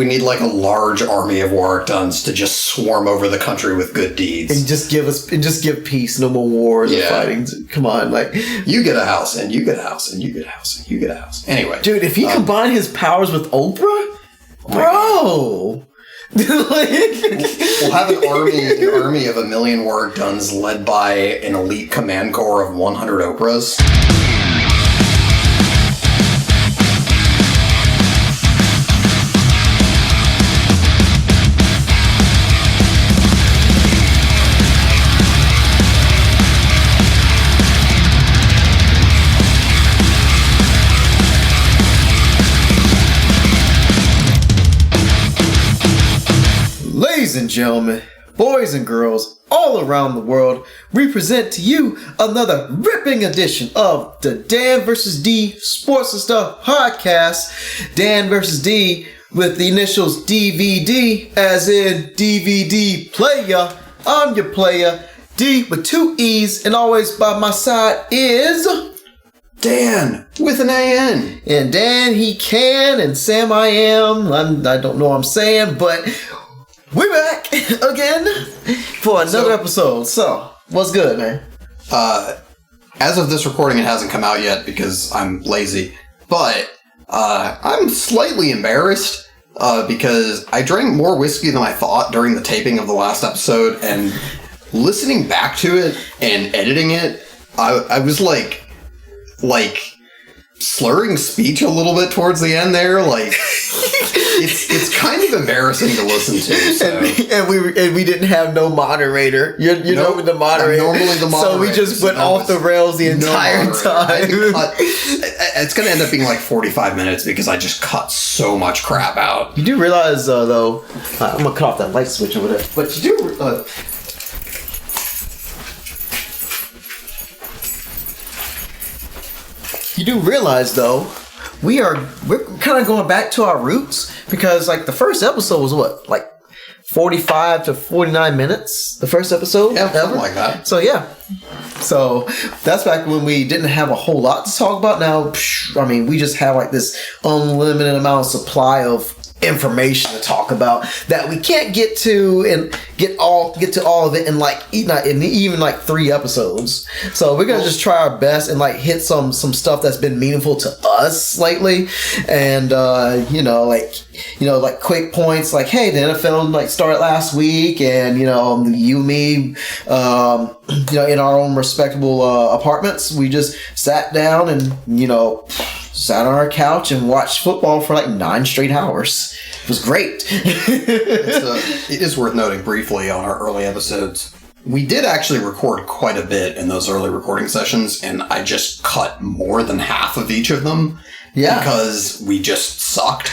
We need like a large army of Warwick Duns to just swarm over the country with good deeds. And just give peace, no more wars and fighting. Come on, like you get a house and you get a house and you get a house and you get a house. Anyway. Dude, if he combined his powers with Oprah, bro. We'll have an army of 1 million Warwick Duns led by an elite command corps of 100 Oprahs. Ladies and gentlemen, boys and girls all around the world, we present to you another ripping edition of the Dan vs. D Sports and Stuff podcast. Dan vs. D with the initials DVD, as in DVD player. I'm your player, D with 2 E's, and always by my side is... Dan with an A-N. And Dan, he can, and Sam, I am. I don't know what I'm saying, but... we're back again for another episode. So, what's good, man? As of this recording, it hasn't come out yet because I'm lazy. But I'm slightly embarrassed because I drank more whiskey than I thought during the taping of the last episode. And listening back to it and editing it, I was like slurring speech a little bit towards the end there. Like... It's kind of embarrassing to listen to. So. And we didn't have no moderator. You're nope, the moderator. I'm normally the moderator. So we just went off the rails the entire time. It's going to end up being like 45 minutes because I just cut so much crap out. You do realize, though, I'm going to cut off that light switch over there. But you do... you do realize, though... We're kind of going back to our roots because like the first episode was what, like 45 to 49 minutes, the first episode? Yeah, something like that. So yeah. So that's back when we didn't have a whole lot to talk about. Now, I mean, we just have like this unlimited amount of supply of information to talk about that we can't get to and get to all of it in like even like 3 episodes. So we're gonna just try our best and like hit some stuff that's been meaningful to us lately, and like quick points like, hey, the NFL like started last week, and you and me in our own respectable apartments, we just sat down and sat on our couch and watched football for like 9 straight hours. It was great. It is worth noting briefly on our early episodes, we did actually record quite a bit in those early recording sessions, and I just cut more than half of each of them. Yeah. Because we just sucked.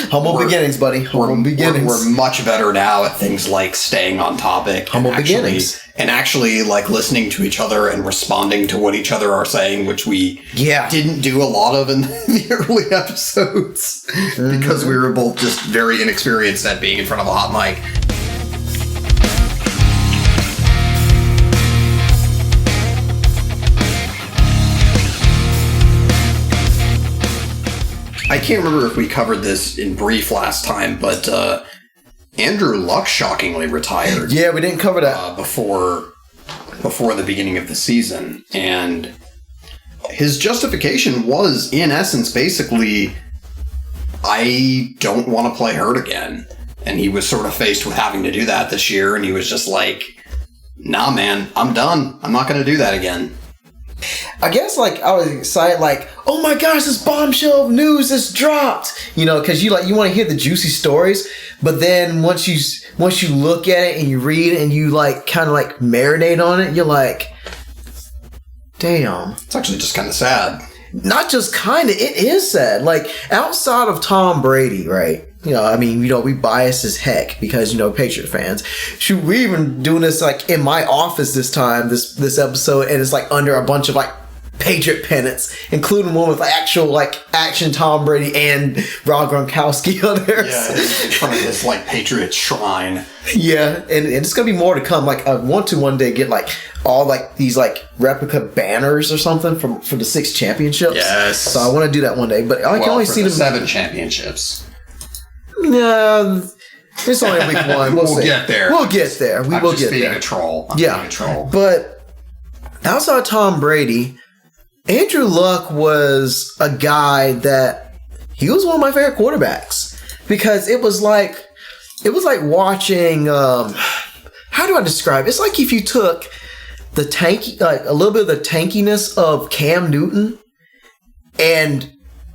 Humble beginnings, buddy. Humble beginnings. We're much better now at things like staying on topic. Humble beginnings. And actually like listening to each other and responding to what each other are saying, which we didn't do a lot of in the early episodes. Mm-hmm. Because we were both just very inexperienced at being in front of a hot mic. I can't remember if we covered this in brief last time, but Andrew Luck shockingly retired. Yeah, we didn't cover that before the beginning of the season, and his justification was, in essence, basically, I don't want to play hurt again. And he was sort of faced with having to do that this year, and he was just like, nah, man, I'm done. I'm not going to do that again. I guess like I was excited, like, oh my gosh, this bombshell news has dropped, because you want to hear the juicy stories, but then once you look at it and you read it and you like kind of like marinate on it, you're like, damn, it's actually just kind of sad. Not just kind of, it is sad. Like outside of Tom Brady, right? We bias as heck because, Patriot fans. Shoot, we even doing this like in my office this time, this episode, and it's like under a bunch of like Patriot pennants, including one with actual like action Tom Brady and Rob Gronkowski on there. Yeah, in front of this like Patriot shrine. Yeah, and it's gonna be more to come. Like I want to one day get like all like these like replica banners or something for the 6 championships. Yes. So I want to do that one day, but I can only see the them 7 championships. No, it's only week one. We'll get there. We'll get there. We will get there. A troll. I'm being a troll. But outside of Tom Brady, Andrew Luck was a guy that he was one of my favorite quarterbacks because it was like watching. How do I describe it? It's like if you took the a little bit of the tankiness of Cam Newton and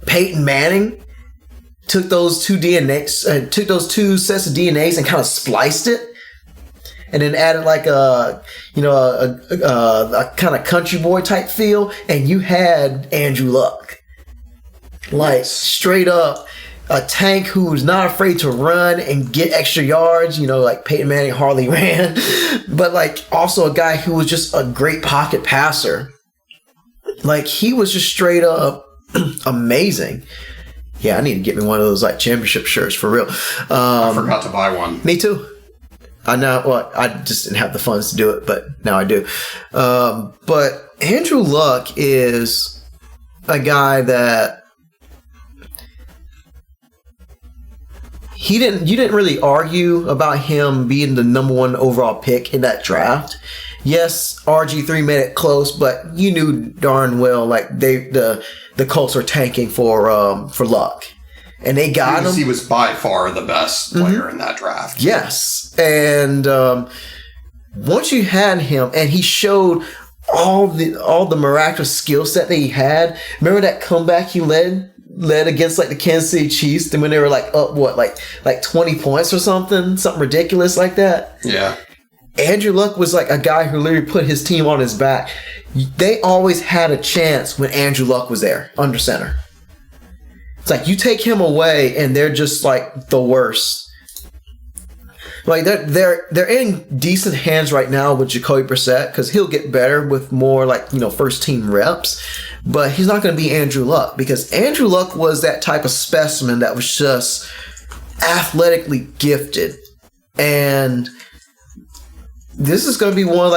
Peyton Manning, took those two DNAs, took those two sets of DNAs and kind of spliced it, and then added like a kind of country boy type feel, and you had Andrew Luck, like straight up a tank who's not afraid to run and get extra yards. Like Peyton Manning hardly ran, but like also a guy who was just a great pocket passer. Like he was just straight up amazing. Yeah, I need to get me one of those like championship shirts for real. I forgot to buy one. Me too. I know. Well, I just didn't have the funds to do it, but now I do. But Andrew Luck is a guy that you didn't really argue about him being the number one overall pick in that draft. Yes, RG3 made it close, but you knew darn well like the Colts are tanking for Luck, and they got him. He was by far the best player in that draft. Yes, and once you had him, and he showed all the miraculous skill set that he had. Remember that comeback he led against like the Kansas City Chiefs, and when they were like up like 20 points or something ridiculous like that. Yeah. Andrew Luck was like a guy who literally put his team on his back. They always had a chance when Andrew Luck was there under center. It's like you take him away and they're just like the worst. Like they're in decent hands right now with Jacoby Brissett because he'll get better with more like first team reps, but he's not going to be Andrew Luck because Andrew Luck was that type of specimen that was just athletically gifted. And this is going to be one of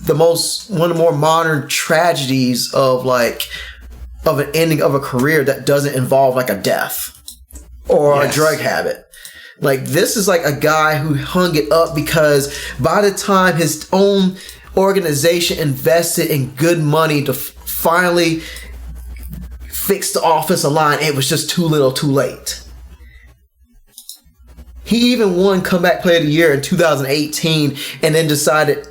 the more modern tragedies of an ending of a career that doesn't involve like a death or a drug habit. Like this is like a guy who hung it up because by the time his own organization invested in good money to finally fix the offensive line, it was just too little too late. He even won Comeback Player of the Year in 2018 and then decided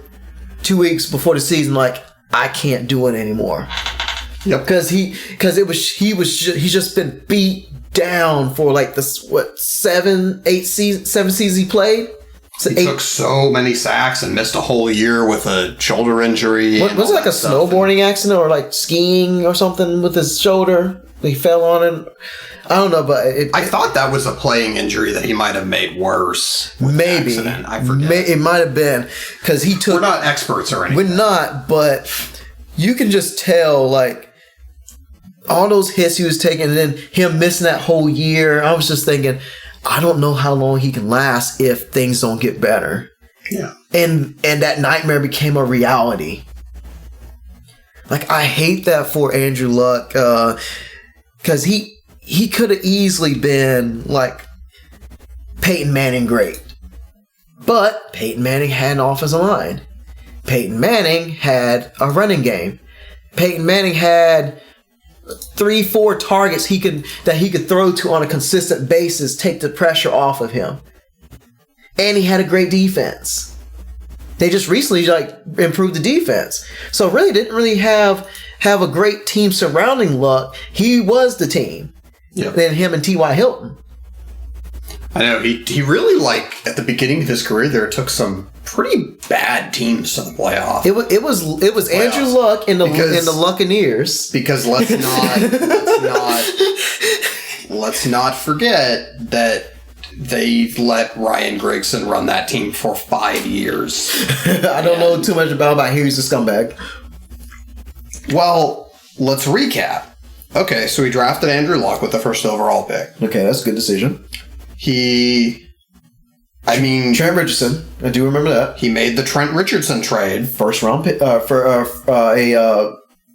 2 weeks before the season, like, I can't do it anymore. Yep. Because he's just been beat down for like seven seasons he played. He took so many sacks and missed a whole year with a shoulder injury. Was it like a snowboarding accident or like skiing or something with his shoulder? He fell on it. I don't know, but I thought that was a playing injury that he might have made worse. Maybe. I forget. It might have been because he took. We're not experts or anything. We're not, but you can just tell like all those hits he was taking, and then him missing that whole year. I was just thinking, I don't know how long he can last if things don't get better. Yeah. And that nightmare became a reality. Like I hate that for Andrew Luck because he could have easily been like Peyton Manning great. But Peyton Manning had an offensive line. Peyton Manning had a running game. Peyton Manning had 3-4 targets that he could throw to on a consistent basis, take the pressure off of him. And he had a great defense. They just recently improved the defense. So really didn't really have a great team surrounding Luck. He was the team. Yeah. Then him and T.Y. Hilton. I know he really at the beginning of his career there took some pretty bad teams to the playoff. It was Andrew Luck in the Luccaneers. Because let's not forget that they let Ryan Grigson run that team for 5 years. I don't know too much about him. I hear he's a scumbag. Well, let's recap. Okay, so he drafted Andrew Luck with the first overall pick. Okay, that's a good decision. Trent Richardson. I do remember that. He made the Trent Richardson trade. First round pick for a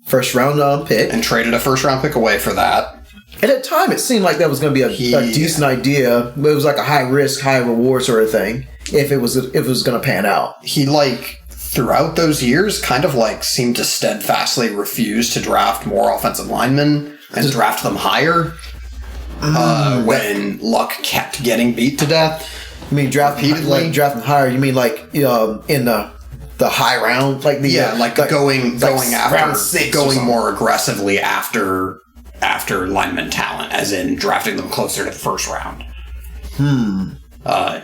first round pick. And traded a first round pick away for that. At the time, it seemed like that was going to be a decent idea, but it was like a high risk, high reward sort of thing. If it was going to pan out, he throughout those years kind of seemed to steadfastly refuse to draft more offensive linemen and draft them higher. When Luck kept getting beat to death. You mean drafting higher? You mean in the high round, going after round 6, going more aggressively after lineman talent, as in drafting them closer to the first round.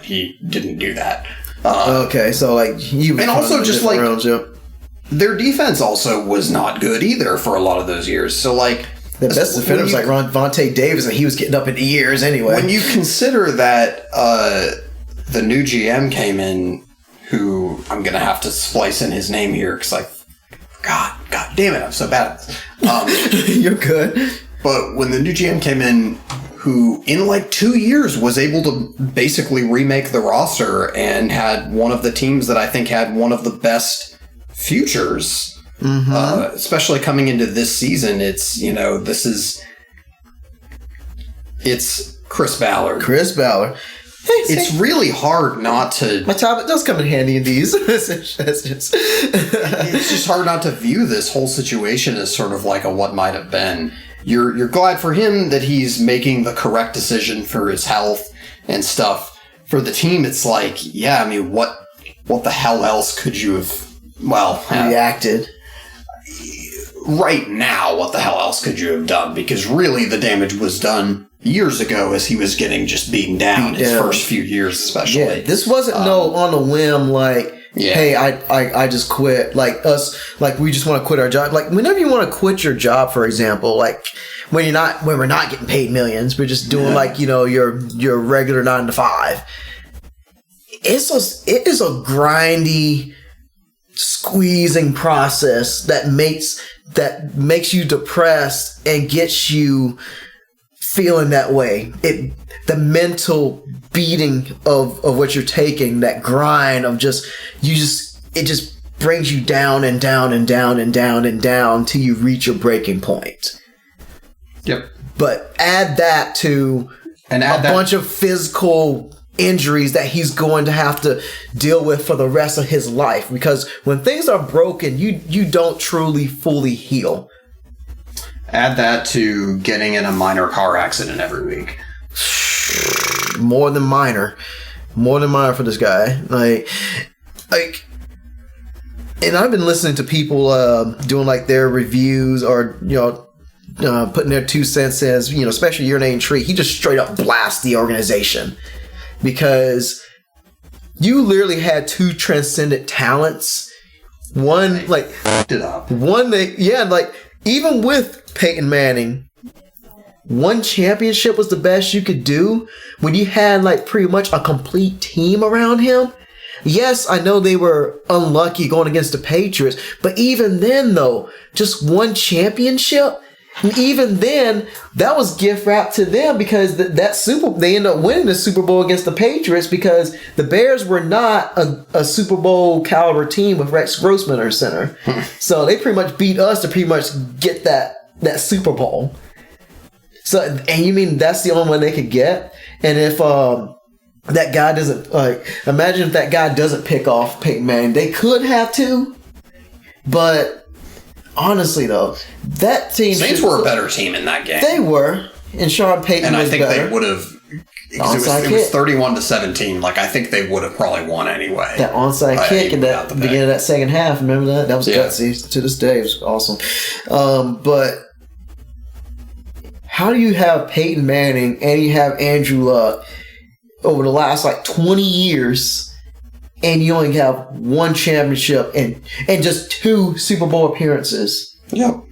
He didn't do that. Okay, so you and also just rounds, yep. Their defense also was not good either for a lot of those years. So the best defender was Vontae Davis, and he was getting up in years anyway. When you consider that the new GM came in, who I'm going to have to splice in his name here because God damn it, I'm so bad at this. You're good. But when the new GM came in, who in 2 years was able to basically remake the roster and had one of the teams that I think had one of the best futures, especially coming into this season, it's Chris Ballard. Chris Ballard. It's really hard not to... My topic does come in handy in these. It's just hard not to view this whole situation as sort of a what might have been. You're glad for him that he's making the correct decision for his health and stuff. For the team, it's what the hell else could you have... reacted. Right now, what the hell else could you have done? Because really the damage was done years ago as he was getting just beaten down his first few years, especially. Yeah, this wasn't on a whim hey, I just quit. We just want to quit our job. Whenever you want to quit your job, for example, when we're not getting paid millions, we're just doing your regular 9 to 5. It is a grindy, squeezing process that makes you depressed and gets you feeling that way. The mental beating of what you're taking, that grind of it just brings you down and down and down and down and down till you reach your breaking point. Yep. But add that to bunch of physical injuries that he's going to have to deal with for the rest of his life, because when things are broken, you don't truly fully heal. Add that to getting in a minor car accident every week. More than minor for this guy. And I've been listening to people doing their reviews or putting their 2 cents as especially Your Name Tree. He just straight up blasts the organization because you literally had 2 transcendent talents. One even with Peyton Manning, one championship was the best you could do when you had pretty much a complete team around him. Yes, I know they were unlucky going against the Patriots, but even then though, just one championship, and even then that was gift wrapped to them because they ended up winning the Super Bowl against the Patriots because the Bears were not a Super Bowl caliber team with Rex Grossman at center. So they pretty much beat us to pretty much get that Super Bowl. So, and you mean that's the only one they could get? And if that guy doesn't imagine if that guy doesn't pick off Peyton Manning, they could have to. But honestly, though, that team Saints were a better team in that game. They were, and Sean Payton was better. And I think they would have. It was 31-17. I think they would have probably won anyway. That onside kick at the beginning of that second half. Remember that? That was gutsy. To this day, it was awesome. But how do you have Peyton Manning and you have Andrew Luck over the last 20 years, and you only have one championship and just 2 Super Bowl appearances? Yep.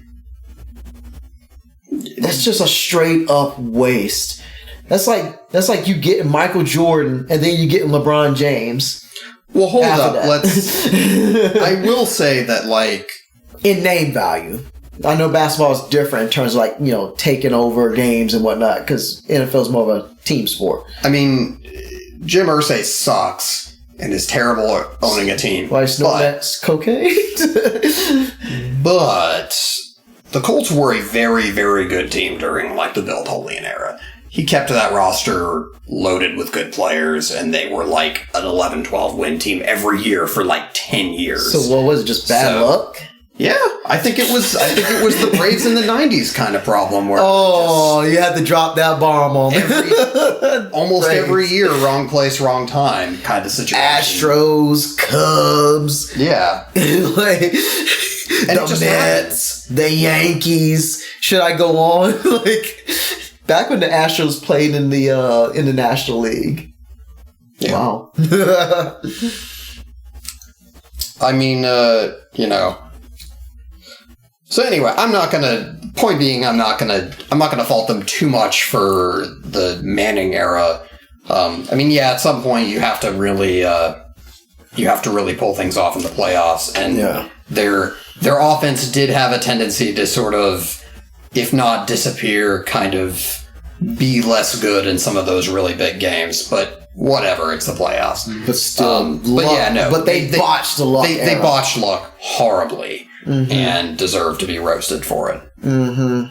That's just a straight up waste. That's like you getting Michael Jordan and then you getting LeBron James. Well, hold up. I will say that in name value. I know basketball is different in terms of taking over games and whatnot because NFL is more of a team sport. I mean, Jim Irsay sucks and is terrible at owning a team. Why snort that cocaine? But the Colts were a very, very good team during like the Bill Polian era. He kept that roster loaded with good players, and they were like an 11-12 win team every year for like 10 years. So what was it, just bad luck? Yeah, I think it was the Braves in the 90s kind of problem where you had to drop that bomb on almost every year, wrong place, wrong time kind of situation. Astros, Cubs. Yeah. Like the Mets, the Yankees. Should I go on? Like back when the Astros played in the National League. Yeah. Wow. I mean, you know. So anyway, I'm not gonna fault them too much for the Manning era. I mean, yeah, at some point you have to really pull things off in the playoffs, and their offense did have a tendency to sort of, if not disappear, kind of be less good in some of those really big games. But whatever, it's the playoffs. But still, But they botched the luck. They botched luck horribly. Mm-hmm. And deserve to be roasted for it. Mm-hmm.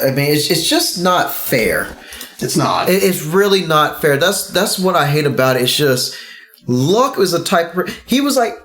I mean, it's just not fair. It's not. It's really not fair. That's what I hate about it. It's just Luck was a type. He was like.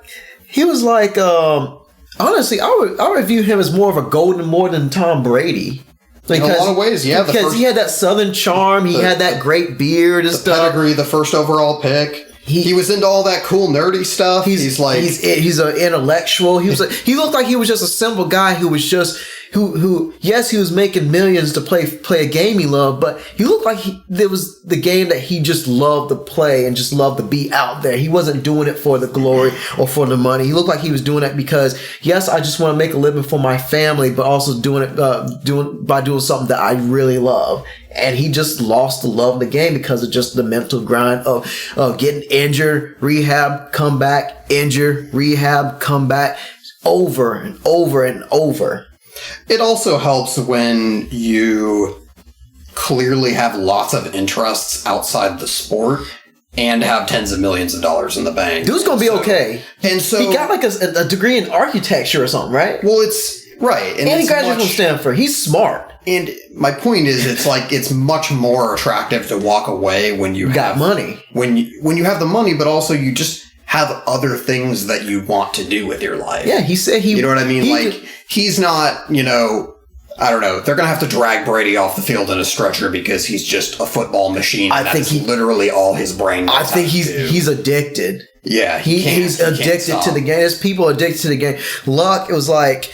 Honestly, I would view him as more of a golden more than Tom Brady. In a lot of ways, yeah. Because he had that Southern charm. He had that great beard and stuff. Pedigree, the first overall pick. He was into all that cool nerdy stuff. He's an intellectual. He looked like he was just a simple guy who was just who yes, he was making millions to play a game he loved, but he looked like there was the game that he just loved to play and just loved to be out there. He wasn't doing it for the glory or for the money. He looked like he was doing it because yes, I just want to make a living for my family, but also doing it by doing something that I really love. And he just lost the love of the game because of just the mental grind of getting injured, rehab, come back, injured, rehab, come back, over and over and over. It also helps when you clearly have lots of interests outside the sport and have tens of millions of dollars in the bank. Dude's gonna be okay. And so he got like a degree in architecture or something, right? Well, it's right. And he graduated from Stanford. He's smart. And my point is, it's much more attractive to walk away when you got money. When you have the money, but also you just have other things that you want to do with your life. Yeah, he said he... You know what I mean? He's not, I don't know. They're going to have to drag Brady off the field in a stretcher because he's just a football machine. And that's literally all his brain knows. I think he's addicted. Yeah, he's addicted to the game. There's people addicted to the game. Luck, it was like...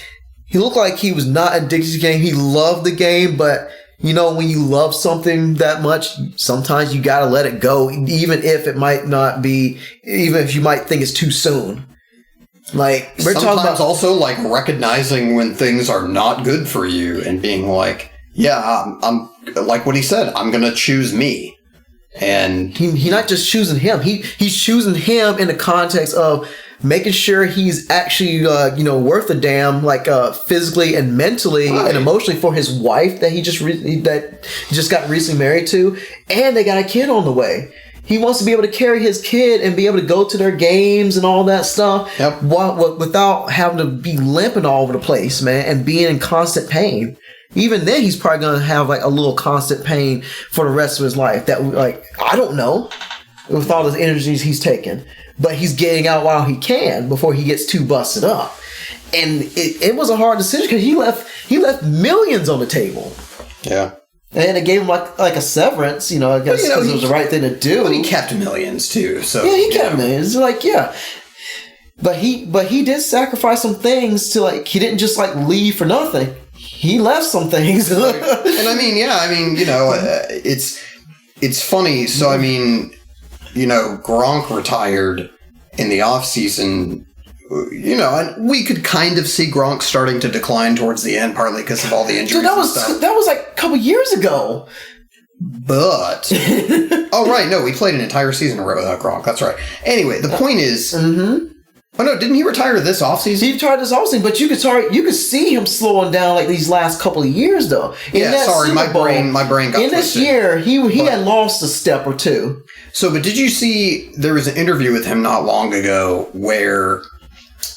He looked like he was not addicted to the game. He loved the game, but... when you love something that much, sometimes you gotta let it go, even if it might not be, even if you might think it's too soon. Like, we're sometimes talking about also like recognizing when things are not good for you and being like, yeah, I'm like what he said, I'm gonna choose me. And he's not just choosing him. He's choosing him in the context of making sure he's actually, worth a damn, like physically and mentally and emotionally for his wife that he just got recently married to, and they got a kid on the way. He wants to be able to carry his kid and be able to go to their games and all that stuff, without having to be limping all over the place, man, and being in constant pain. Even then, he's probably going to have like a little constant pain for the rest of his life. That, like, I don't know, with all the energies he's taking. But he's getting out while he can before he gets too busted up. And it was a hard decision because he left millions on the table. Yeah. And they gave him like a severance, I guess because it was the right thing to do. But he kept millions too. So yeah, he kept millions. Like, yeah. But he did sacrifice some things to, like, he didn't just like leave for nothing. He left some things. And it's funny. So Gronk retired in the offseason, and we could kind of see Gronk starting to decline towards the end, partly because of all the injuries. Dude, that was like a couple years ago. But oh right, no, we played an entire season without Gronk. That's right. Anyway, the point is, oh no, didn't he retire this offseason? He retired this offseason, but you could see him slowing down like these last couple of years though. My brain got twisted. In this year, he had lost a step or two. So, but did you see there was an interview with him not long ago where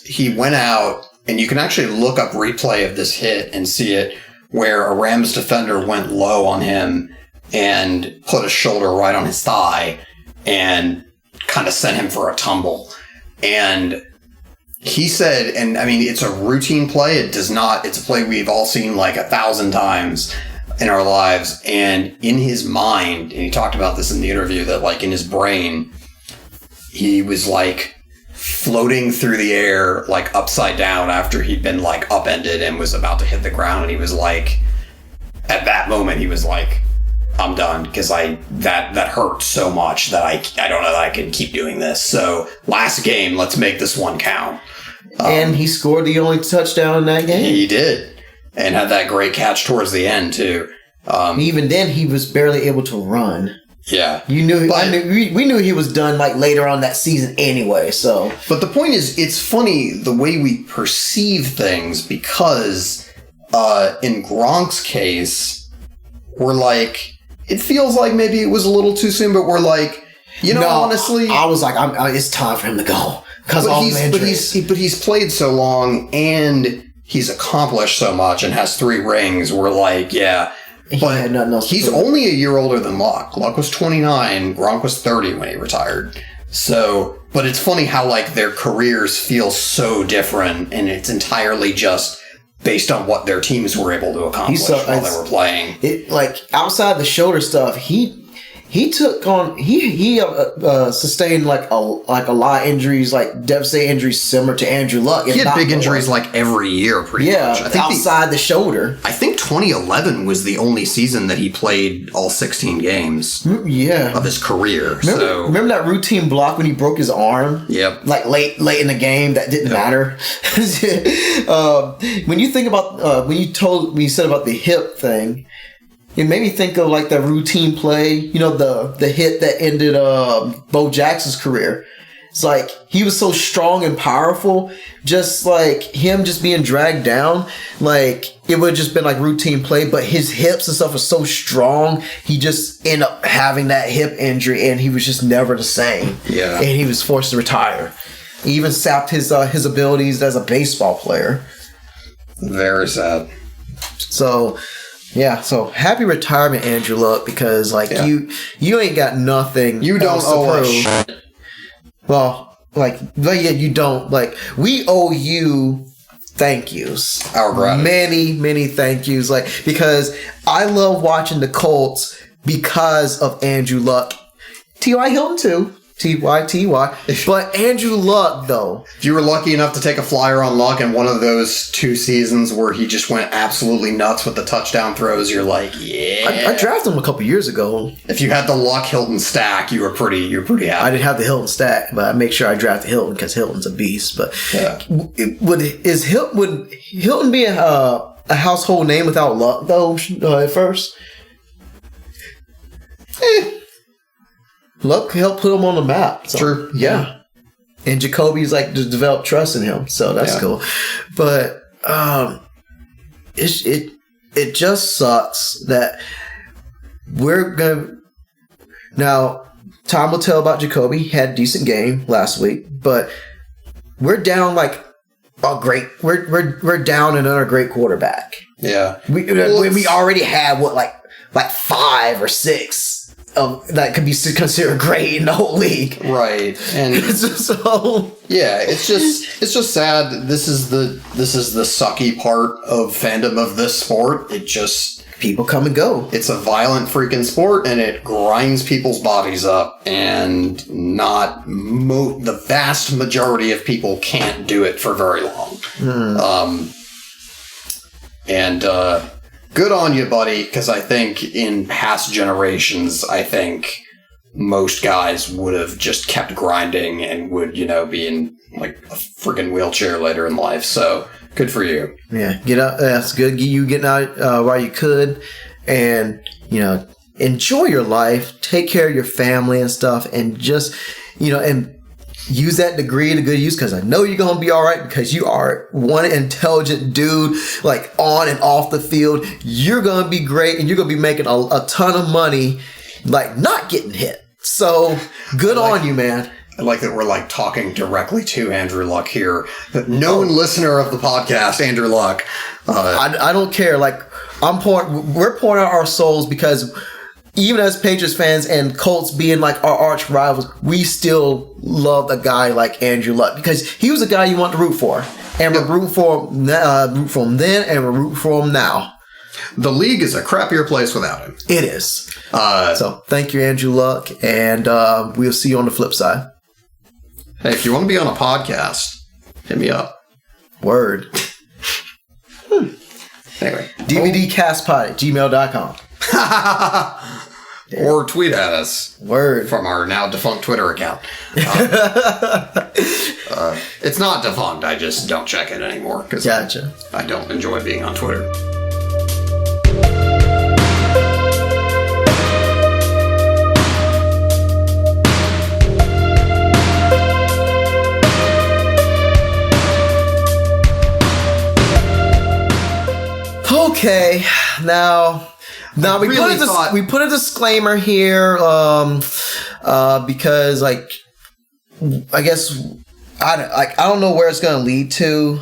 he went out and you can actually look up replay of this hit and see it where a Rams defender went low on him and put a shoulder right on his thigh and kind of sent him for a tumble. And he said, and I mean, it's a routine play. It's a play we've all seen like 1,000 times in our lives. And in his mind, and he talked about this in the interview, that like in his brain, he was like floating through the air, like upside down after he'd been like upended and was about to hit the ground. And he was like, at that moment, he was like, I'm done, because that hurt so much that I don't know that I can keep doing this. So last game, let's make this one count. And he scored the only touchdown in that game. He did, and had that great catch towards the end too. Even then, he was barely able to run. Yeah, we knew he was done like later on that season anyway. So, but the point is, it's funny the way we perceive things, because in Gronk's case, we're like, it feels like maybe it was a little too soon, but we're like, honestly, I was like, it's time for him to go, because but he's played so long and he's accomplished so much and has 3 rings. We're like, yeah, but he's only a year older than Luck. Luck was 29, Gronk was 30 when he retired. So, but it's funny how like their careers feel so different, and it's entirely just based on what their teams were able to accomplish while they were playing. It, like, outside the shoulder stuff, he took on he sustained like a lot of injuries, like devastating injuries similar to Andrew Luck. He had big injuries like every year, pretty much. I think outside the shoulder. I think 2011 was the only season that he played all 16 games. Of his career. Remember that routine block when he broke his arm? Yep. Like late in the game, that didn't matter. When you think about when you said about the hip thing, it made me think of like that routine play, the hit that ended Bo Jackson's career. It's like he was so strong and powerful, just like him just being dragged down, like it would have just been like routine play, but his hips and stuff was so strong, he just ended up having that hip injury and he was just never the same. Yeah. And he was forced to retire. He even sapped his abilities as a baseball player. Very sad. So... yeah, so happy retirement, Andrew Luck, because you ain't got nothing. You don't owe us shit. Well, you don't. Like, we owe you thank yous. Our gratitude. Many, many thank yous. Like, because I love watching the Colts because of Andrew Luck. T.Y. Hilton too. T.Y. But Andrew Luck, though. If you were lucky enough to take a flyer on Luck in one of those 2 seasons where he just went absolutely nuts with the touchdown throws, you're like, yeah. I drafted him a couple years ago. If you had the Luck Hilton stack, you were pretty happy. I didn't have the Hilton stack, but I make sure I drafted Hilton because Hilton's a beast. But would Hilton be a household name without Luck, though, at first? Luck helped put him on the map. So, true. Yeah. And Jacoby's like to develop trust in him. So that's cool. But it just sucks that we're gonna now time will tell about Jacoby. He had a decent game last week, but we're down like we're down another great quarterback. Yeah. We already have like 5 or 6 that could be considered great in the whole league, right? And so it's just sad. This is the sucky part of fandom of this sport. It just people come and go. It's a violent freaking sport, and it grinds people's bodies up. And the vast majority of people can't do it for very long. Good on you, buddy, because I think in past generations, most guys would have just kept grinding and would, be in like a freaking wheelchair later in life. So good for you. Yeah, get out. That's good. You getting out while you could, and enjoy your life. Take care of your family and stuff, and just and use that degree to good use, because I know you're going to be all right, because you are one intelligent dude, like on and off the field. You're going to be great, and you're going to be making a ton of money, like not getting hit. So good on you, man. I like that we're like talking directly to Andrew Luck here. Known listener of the podcast, Andrew Luck. I don't care. Like we're pouring out our souls because even as Patriots fans and Colts being like our arch rivals, we still love a guy like Andrew Luck because he was a guy you want to root for, and we're rooting for him then, and we're rooting for him now. The league is a crappier place without him. It is. So thank you, Andrew Luck, and we'll see you on the flip side. Hey, if you want to be on a podcast, hit me up. Word. Anyway. DVDcastpod@gmail.com. Or tweet at us. Word. From our now defunct Twitter account. It's not defunct. I just don't check it anymore. Gotcha. I don't enjoy being on Twitter. Okay, now we put a disclaimer here because like I guess I don't know where it's gonna lead to.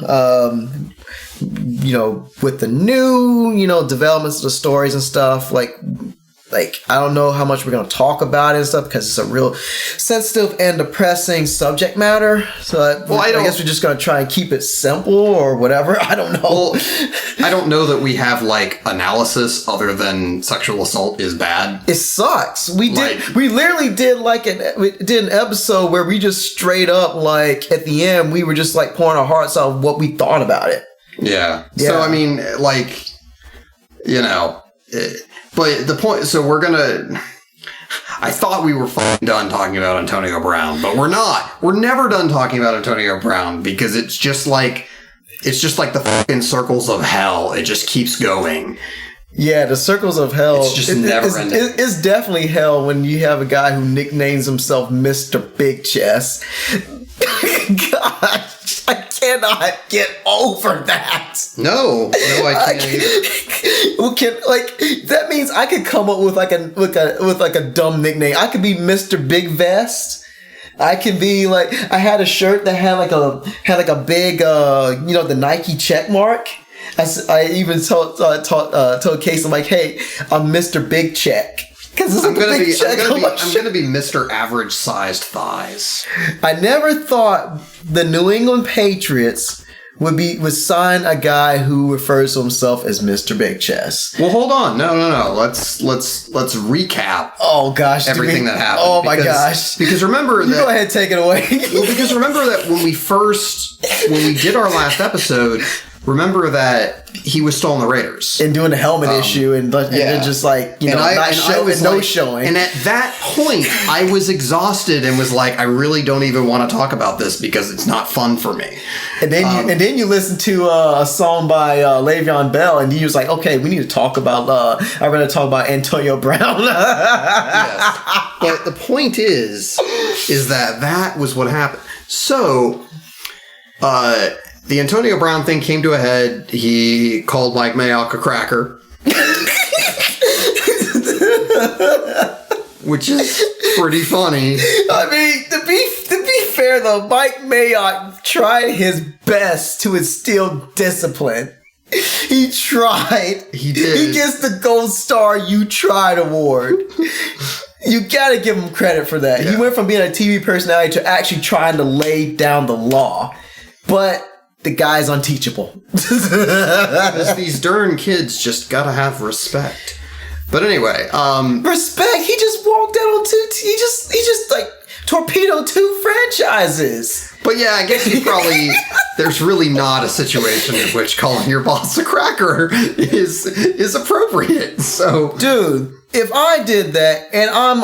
With the new developments of the stories and stuff like I don't know how much we're going to talk about it and stuff because it's a real sensitive and depressing subject matter. So I guess we're just going to try and keep it simple or whatever. I don't know. Well, I don't know that we have like analysis other than sexual assault is bad. It sucks. We literally did an episode where we just straight up like at the end we were just like pouring our hearts out what we thought about it. Yeah. So I mean but the point, so I thought we were done talking about Antonio Brown, but we're not. We're never done talking about Antonio Brown because it's just like the fucking circles of hell. It just keeps going. Yeah, the circles of hell. It's just never ending. It's definitely hell when you have a guy who nicknames himself Mr. Big Chest. God, I cannot get over that. No, I can't either. That means I could come up with a dumb nickname. I could be Mr. Big Vest. I can be like I had a shirt that had like a big the Nike check mark. I even told Case, I'm like, hey, I'm Mr. Big Check. I'm gonna be Mr. Average Sized Thighs. I never thought the New England Patriots would sign a guy who refers to himself as Mr. Big Chest. Well, hold on. No. Let's recap. Oh gosh, everything that happened. Oh my gosh. Because remember that. Go ahead, take it away. Well, because remember that when we did our last episode. Remember that he was still on the Raiders and doing the helmet issue and just like no showing. And at that point, I was exhausted and was like, I really don't even want to talk about this because it's not fun for me. And then you listen to a song by Le'Veon Bell, and he was like, okay, we need to talk about. I'm going to talk about Antonio Brown. Yes. But the point is that was what happened. So, the Antonio Brown thing came to a head. He called Mike Mayock a cracker. Which is pretty funny. I mean, to be fair though, Mike Mayock tried his best to instill discipline. He tried. He did. He gets the Gold Star You Tried award. You gotta give him credit for that. Yeah. He went from being a TV personality to actually trying to lay down the law. But the guy's unteachable. These darn kids just gotta have respect. But anyway, respect. He just walked out on two. He just like torpedoed 2 franchises. But yeah, I guess there's really not a situation in which calling your boss a cracker is appropriate. So, dude, if I did that and I'm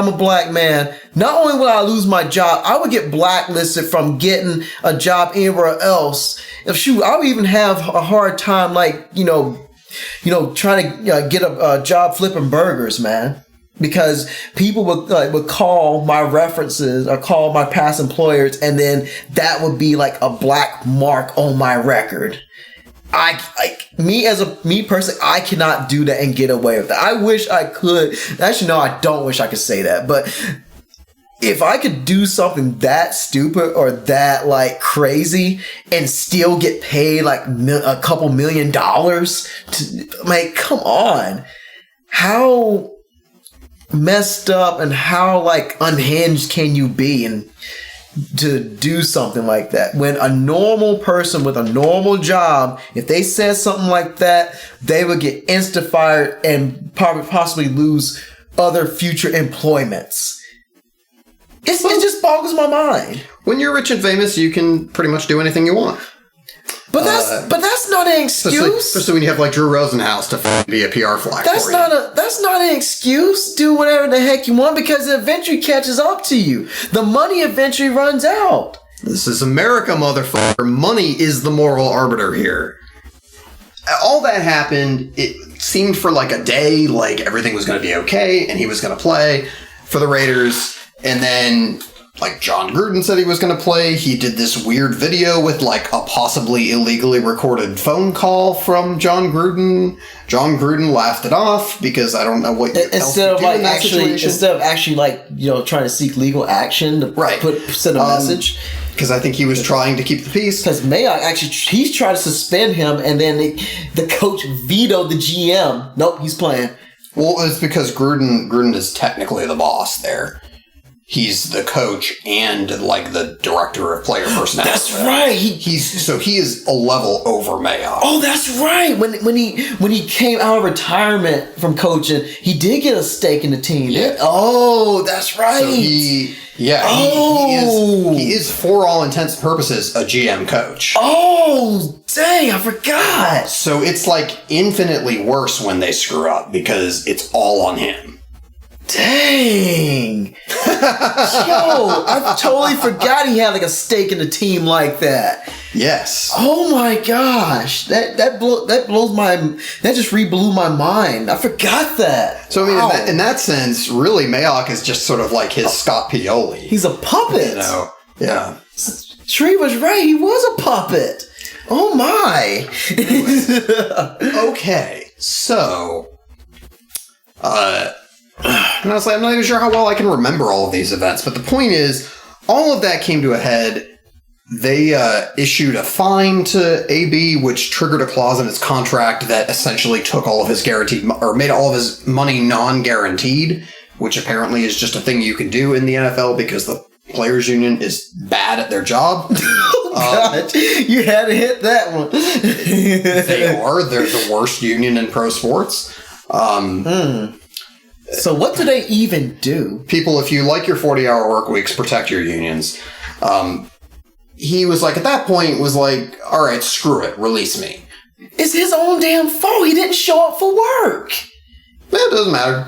a black man, not only would I lose my job, I would get blacklisted from getting a job anywhere else. I would even have a hard time, trying to get a job flipping burgers, man. Because people would call my references or call my past employers, and then that would be like a black mark on my record. Me personally, I cannot do that and get away with that. I wish I could. Actually, no, I don't wish I could say that. But if I could do something that stupid or that like crazy and still get paid like a couple $1 million, like, come on. How messed up and how like unhinged can you be and to do something like that when a normal person with a normal job, if they said something like that, they would get insta fired and possibly lose other future employments. It just boggles my mind. When you're rich and famous, you can pretty much do anything you want. But that's not an excuse. Especially when you have like Drew Rosenhaus to be a PR flag. That's not an excuse. Do whatever the heck you want because it eventually catches up to you. The money eventually runs out. This is America, motherfucker. Money is the moral arbiter here. All that happened, it seemed for like a day like everything was going to be okay and he was going to play for the Raiders. And then, like, John Gruden said he was going to play. He did this weird video with, like, a possibly illegally recorded phone call from John Gruden. John Gruden laughed it off because I don't know what else to do in that situation. Instead of actually, like, you know, trying to seek legal action to send a message. Because I think he was trying to keep the peace. Because Mayock actually, he's trying to suspend him, and then the coach vetoed the GM. Nope, he's playing. Well, it's because Gruden is technically the boss there. He's the coach and like the director of player personality. That's right. He is a level over Mayock. Oh, that's right. When he came out of retirement from coaching, he did get a stake in the team. Yeah. Oh, that's right. So he is for all intents and purposes a GM coach. Oh, dang, I forgot. So it's like infinitely worse when they screw up because it's all on him. Dang. Yo, I totally forgot he had like a stake in the team like that. Yes. Oh my gosh. That just re-blew my mind. I forgot that. So I mean, in that sense, really Mayock is just sort of like his Scott Pioli. He's a puppet. You know? Yeah. Tree was right. He was a puppet. Oh my. Okay. So, honestly, I'm not even sure how well I can remember all of these events, but the point is, all of that came to a head. They issued a fine to AB, which triggered a clause in his contract that essentially took all of his made all of his money non-guaranteed, which apparently is just a thing you can do in the NFL because the players' union is bad at their job. Oh, God. You had to hit that one. They're the worst union in pro sports. So what do they even do? People, if you like your 40-hour work weeks, protect your unions. He was like, at that point, was like, all right, screw it, release me. It's his own damn fault. He didn't show up for work. It doesn't matter.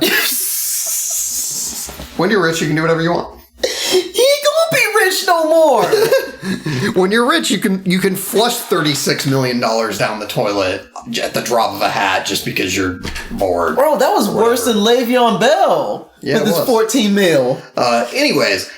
When you're rich, you can do whatever you want. He ain't gonna be rich no more. When you're rich, you can flush $36 million down the toilet at the drop of a hat just because you're bored. Bro, that was worse than Le'Veon Bell with his $14 million. Anyways,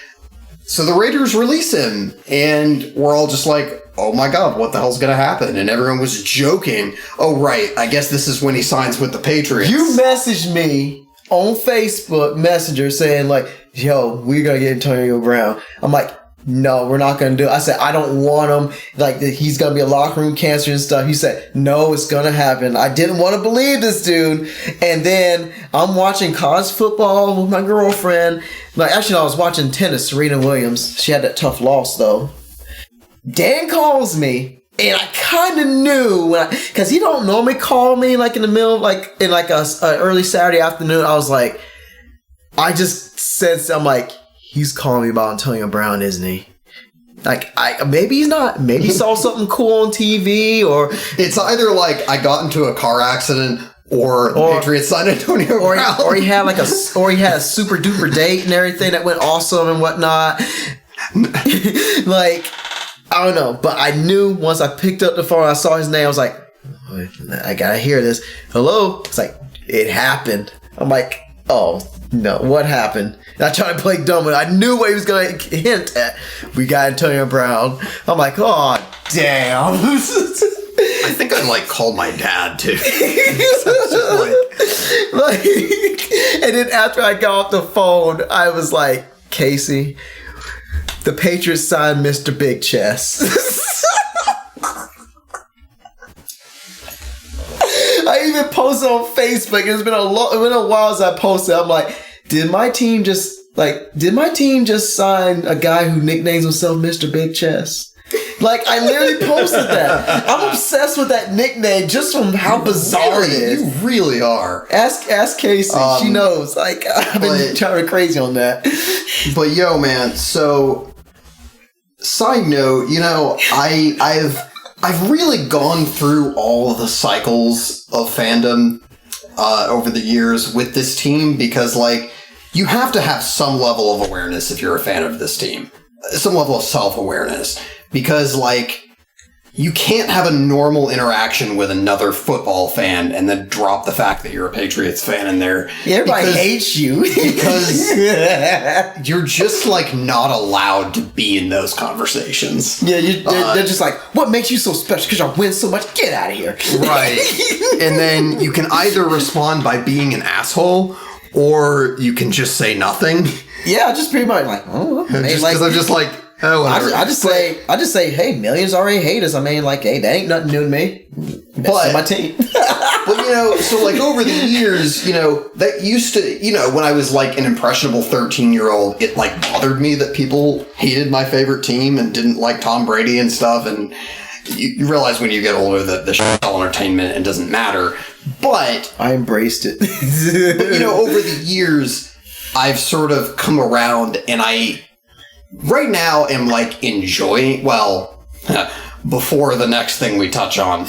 so the Raiders release him, and we're all just like, oh my God, what the hell's going to happen? And everyone was joking. Oh, right, I guess this is when he signs with the Patriots. You messaged me on Facebook Messenger saying like, yo, we're going to get Antonio Brown. I'm like, no, we're not going to do it. I said, I don't want him. Like, he's going to be a locker room cancer and stuff. He said, no, it's going to happen. I didn't want to believe this dude. And then I'm watching college football with my girlfriend. Like, actually, I was watching tennis, Serena Williams. She had that tough loss, though. Dan calls me, and I kind of knew, because he don't normally call me, like, in the middle, like, in, like, a early Saturday afternoon. I was like, I just said something like, he's calling me about Antonio Brown, isn't he? Like, maybe he's not. Maybe he saw something cool on TV, or... It's either like, I got into a car accident, or the Patriots signed Antonio Brown. Or he had a super duper date and everything that went awesome and whatnot. Like, I don't know. But I knew once I picked up the phone, I saw his name, I was like, I gotta hear this. Hello? It's like, it happened. I'm like, oh, no, what happened? And I tried to play dumb, and I knew what he was going to hint at. We got Antonio Brown. I'm like, oh, damn. I think I, like, called my dad, too. And then after I got off the phone, I was like, Casey, the Patriots signed Mr. Big Chest. I even posted on Facebook. It's been a while since I posted. I'm like, did my team just sign a guy who nicknames himself Mr. Big Chest? Like, I literally posted that. I'm obsessed with that nickname just from how bizarre it is. You really are. Ask Casey. She knows. Like, I've been trying to crazy on that. But yo, man. So, side note, I've really gone through all the cycles of fandom over the years with this team because, like, you have to have some level of awareness if you're a fan of this team. Some level of self-awareness. Because, like, you can't have a normal interaction with another football fan and then drop the fact that you're a Patriots fan in there. Yeah, everybody hates you. Because you're just, like, not allowed to be in those conversations. Yeah, they're just like, what makes you so special? Because y'all win so much? Get out of here. Right. And then you can either respond by being an asshole or you can just say nothing. Yeah, just pretty much like, oh, because I'm just like, oh, whatever. I just say, hey, millions already hate us. I mean, like, hey, that ain't nothing new to me. That's my team. But, so, like, over the years, that used to, when I was, like, an impressionable 13-year-old, it, like, bothered me that people hated my favorite team and didn't like Tom Brady and stuff. And you realize when you get older that the shit's all entertainment and doesn't matter. But I embraced it. But, over the years, I've sort of come around and I right now am like enjoying, before the next thing we touch on,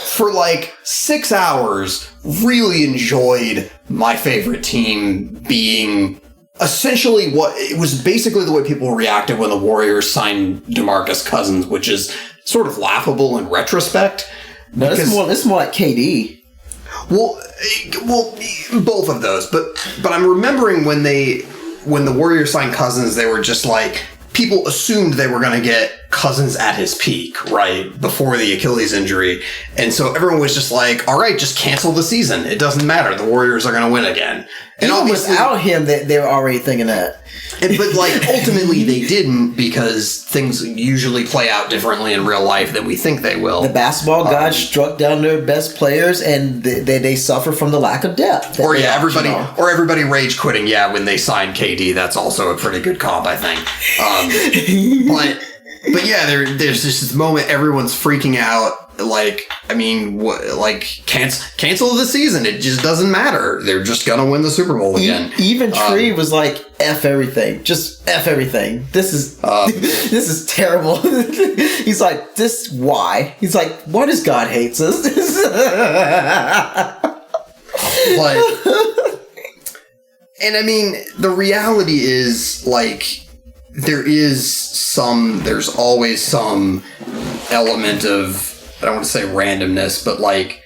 for like 6 hours, really enjoyed my favorite team being essentially it was basically the way people reacted when the Warriors signed DeMarcus Cousins, which is sort of laughable in retrospect. No, it's more like KD. Well, both of those, but I'm remembering when the Warriors signed Cousins, they were just like, people assumed they were going to get Cousins at his peak, right, before the Achilles injury, and so everyone was just like, all right, just cancel the season. It doesn't matter. The Warriors are going to win again. And even without him, they were already thinking that. But, like, ultimately they didn't because things usually play out differently in real life than we think they will. The basketball gods struck down their best players and they suffer from the lack of depth. Everybody rage quitting, when they signed KD. That's also a pretty good comp, I think. But yeah, there's just this moment everyone's freaking out. Like, I mean, cancel the season. It just doesn't matter. They're just gonna win the Super Bowl again. Even Tree was like, F everything. Just F everything. This is this is terrible. He's like, why? He's like, why does God hates us? And I mean, the reality is, like, there's always some element of, I don't want to say randomness, but like,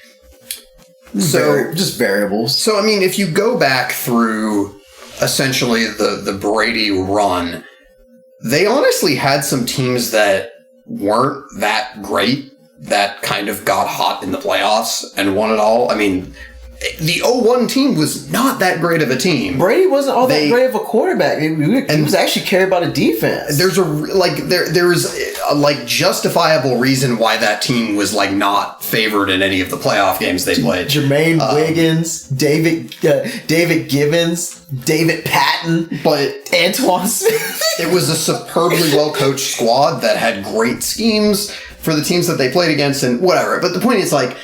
just variables. So, I mean, if you go back through essentially the Brady run, they honestly had some teams that weren't that great that kind of got hot in the playoffs and won it all. I mean, the 0-1 team was not that great of a team. Brady wasn't all that great of a quarterback. He was actually carried by the defense. There's a justifiable reason why that team was like not favored in any of the playoff games they played. Jermaine Wiggins, David Givens, David Patton, but Antoine Smith. It was a superbly well coached squad that had great schemes for the teams that they played against and whatever. But the point is, like,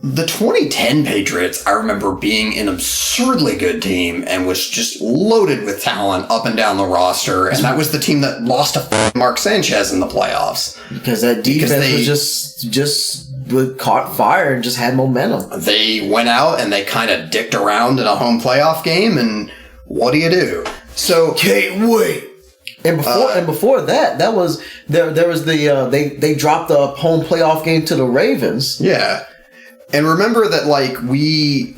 the 2010 Patriots, I remember being an absurdly good team and was just loaded with talent up and down the roster. And that was the team that lost to Mark Sanchez in the playoffs. Because that defense was just caught fire and just had momentum. They went out and they kind of dicked around in a home playoff game, and what do? So can't wait. And before that was there was the they dropped the home playoff game to the Ravens. Yeah. And remember that, like, we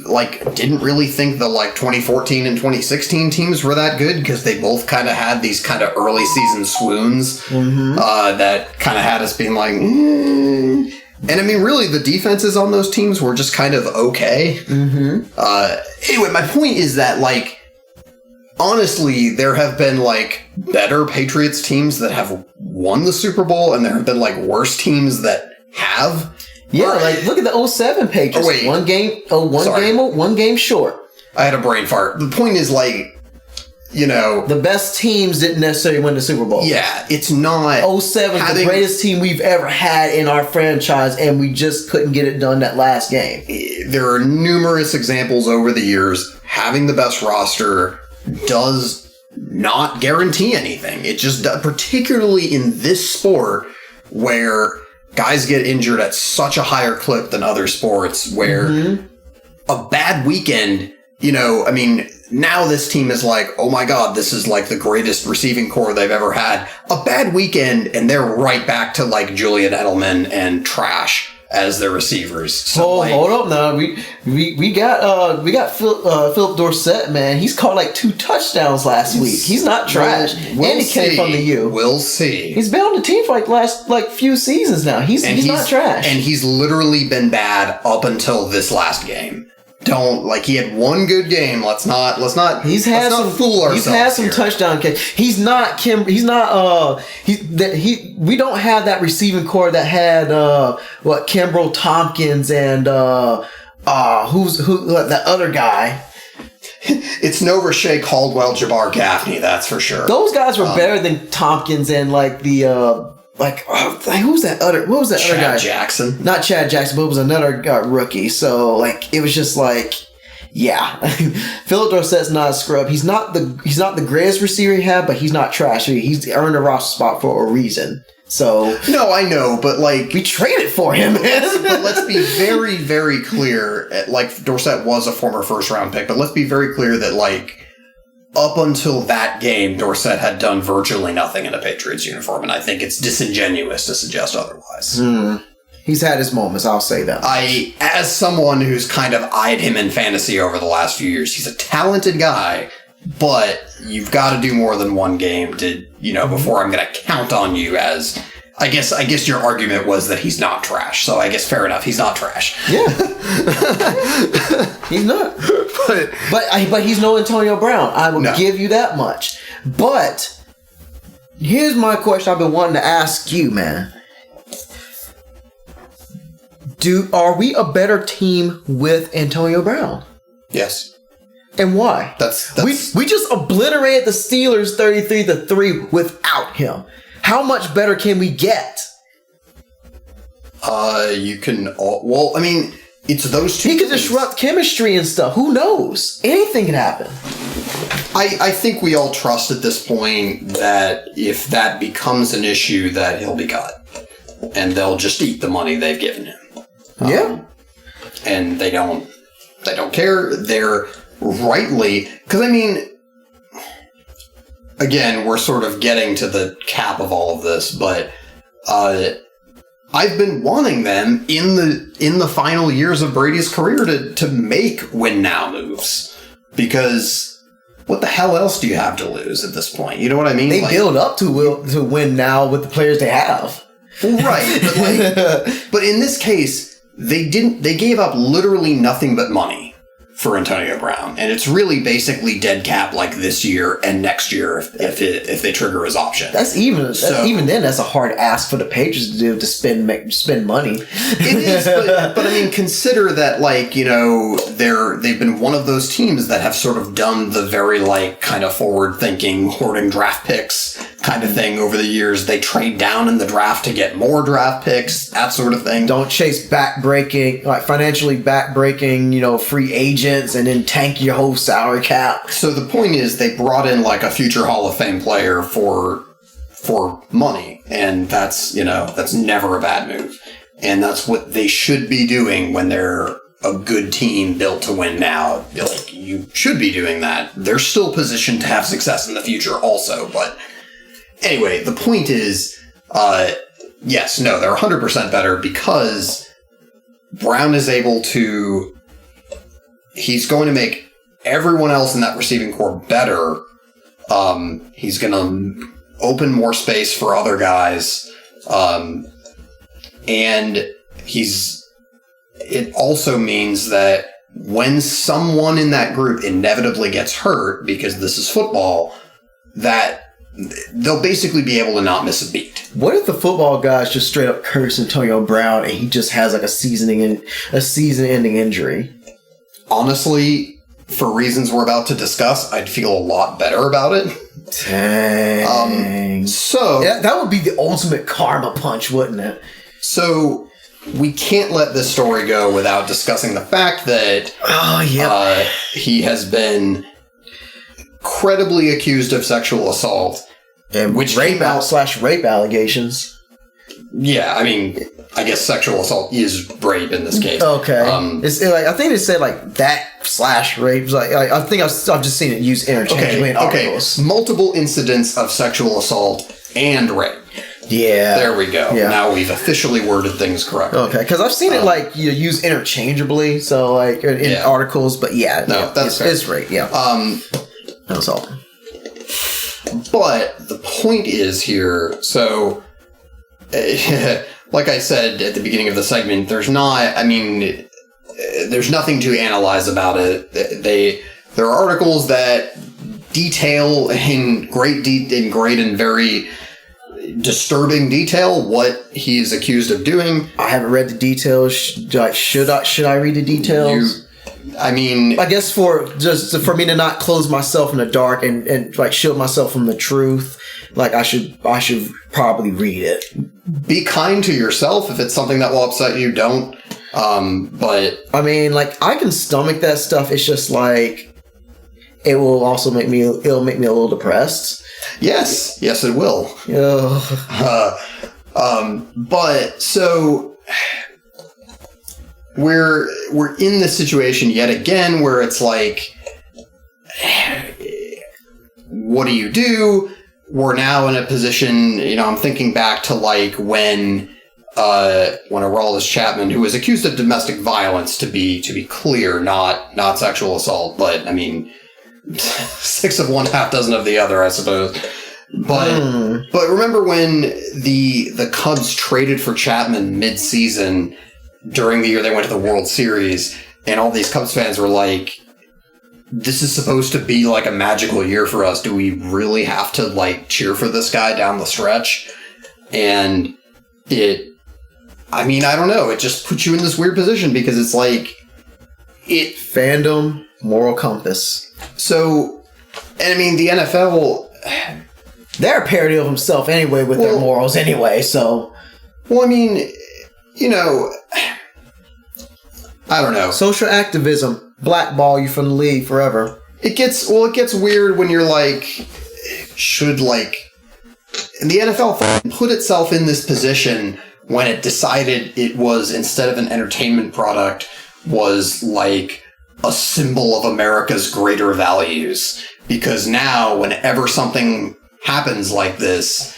like didn't really think the, like, 2014 and 2016 teams were that good because they both kind of had these kind of early season swoons that kind of had us being like, And I mean, really, the defenses on those teams were just kind of okay. Anyway, my point is that, like, honestly, there have been, like, better Patriots teams that have won the Super Bowl, and there have been, like, worse teams that have. Yeah, like, look at the 07 Patriots. Oh, wait. One game short. I had a brain fart. The point is, like, you know... The best teams didn't necessarily win the Super Bowl. Yeah, it's not... 07 is the greatest team we've ever had in our franchise, and we just couldn't get it done that last game. There are numerous examples over the years. Having the best roster does not guarantee anything. It just does, particularly in this sport where guys get injured at such a higher clip than other sports, where a bad weekend, you know, I mean... Now this team is like, oh my God, this is like the greatest receiving core they've ever had. A bad weekend, and they're right back to like Julian Edelman and trash as their receivers. So hold up now. We got Philip Dorsett, man. He's caught like 2 touchdowns last week. He's not trash. We'll and he came from the U. We'll see. He's been on the team for like last few seasons now. He's not trash. And he's literally been bad up until this last game. He had one good game. Let's not fool ourselves. He's had some touchdown catches. We don't have that receiving core that had Kimbrel Tompkins and that other guy. It's no Rashay Caldwell, Jabbar Gaffney, that's for sure. Those guys were better than Tompkins and who's that other? What was that other guy? Chad Jackson. Not Chad Jackson, but it was another rookie. So like it was just like, yeah, Philip Dorsett's not a scrub. He's not the greatest receiver he had, but he's not trash. He's earned a roster spot for a reason. So no, I know, but like we traded for him, man. But let's be very, very clear. Like Dorsett was a former first-round pick, but let's be very clear that like. Up until that game, Dorsett had done virtually nothing in a Patriots uniform, and I think it's disingenuous to suggest otherwise. He's had his moments, I'll say that. As someone who's kind of eyed him in fantasy over the last few years, he's a talented guy, but you've got to do more than one game to, before I'm going to count on you as... I guess your argument was that he's not trash, so I guess fair enough, he's not trash. Yeah. He's not. But he's no Antonio Brown. I will give you that much. But here's my question I've been wanting to ask you, man. Are we a better team with Antonio Brown? Yes. And why? We just obliterated the Steelers 33-3 without him. How much better can we get? It's those two. He could disrupt chemistry and stuff. Who knows? Anything can happen. I think we all trust at this point that if that becomes an issue, that he'll be cut. And they'll just eat the money they've given him. Yeah. And they don't care. They're rightly... Because, again, we're sort of getting to the cap of all of this, but I've been wanting them in the final years of Brady's career to make win now moves, because what the hell else do you have to lose at this point? You know what I mean? They build up to win now with the players they have. Well, right, but in this case, they gave up literally nothing but money for Antonio Brown, and it's really basically dead cap like this year and next year if they trigger his option. Even then that's a hard ask for the Patriots to do, to spend money. It is, but consider that they've been one of those teams that have sort of done the very kind of forward thinking, hoarding draft picks kind of thing over the years. They trade down in the draft to get more draft picks, that sort of thing. Don't chase financially back-breaking, free agents and then tank your whole salary cap. So the point is, they brought in a future Hall of Fame player for money, and that's never a bad move. And that's what they should be doing when they're a good team built to win now. You should be doing that. They're still positioned to have success in the future also, but anyway, the point is, they're 100% better because Brown is able to... He's going to make everyone else in that receiving core better. He's going to open more space for other guys. And it also means that when someone in that group inevitably gets hurt, because this is football, that they'll basically be able to not miss a beat. What if the football guys just straight up curse Antonio Brown and he just has like a season-ending injury? Honestly, for reasons we're about to discuss, I'd feel a lot better about it. Dang. That would be the ultimate karma punch, wouldn't it? So we can't let this story go without discussing the fact that he has been credibly accused of sexual assault, and which rape allegations. Yeah, I mean, I guess sexual assault is rape in this case. Okay, I think they said like that /rape. Like I think I've just seen it used interchangeably in articles. Multiple incidents of sexual assault and rape. Yeah. There we go. Yeah. Now we've officially worded things correctly. Okay, because I've seen it like used interchangeably, so like in articles, but it's rape. Yeah. That's all. But the point is here, so like I said at the beginning of the segment, there's nothing to analyze about it. There are articles that detail in great and very disturbing detail what he is accused of doing. I haven't read the details. Should I read the details? I guess for me to not close myself in the dark and like shield myself from the truth, like I should probably read it. Be kind to yourself. If it's something that will upset you, don't. But I mean, like I can stomach that stuff. It's just like it'll make me a little depressed. Yes, it will. But so we're in this situation yet again where it's like, what do? We're now in a position, I'm thinking back to like when Aroldis Chapman, who was accused of domestic violence, to be clear, not sexual assault, but I mean, 6 of one, half dozen of the other, I suppose. But remember when the Cubs traded for Chapman mid-season during the year they went to the World Series, and all these Cubs fans were like, this is supposed to be like a magical year for us. Do we really have to like cheer for this guy down the stretch? And I don't know. It just puts you in this weird position because it's like fandom, moral compass. So, and I mean, the NFL, they're a parody of himself anyway with their morals anyway, so. Well, I mean, I don't know. Social activism, blackball you from the league forever. It gets weird when you're like, and the NFL put itself in this position when it decided it was, instead of an entertainment product, was like a symbol of America's greater values. Because now, whenever something happens like this,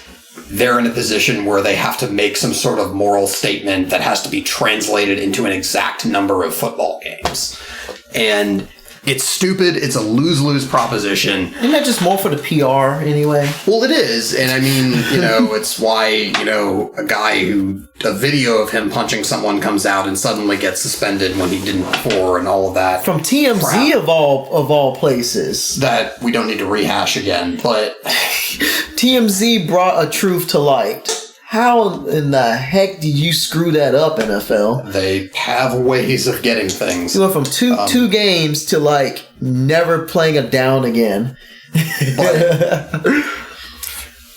they're in a position where they have to make some sort of moral statement that has to be translated into an exact number of football games. And it's stupid. It's a lose-lose proposition. Isn't that just more for the PR anyway? Well, it is. And I mean, it's why, a video of him punching someone comes out and suddenly gets suspended when he didn't before and all of that. From TMZ of all places. That we don't need to rehash again, but TMZ brought a truth to light. How in the heck did you screw that up, NFL? They have ways of getting things. You went from two games to like never playing a down again.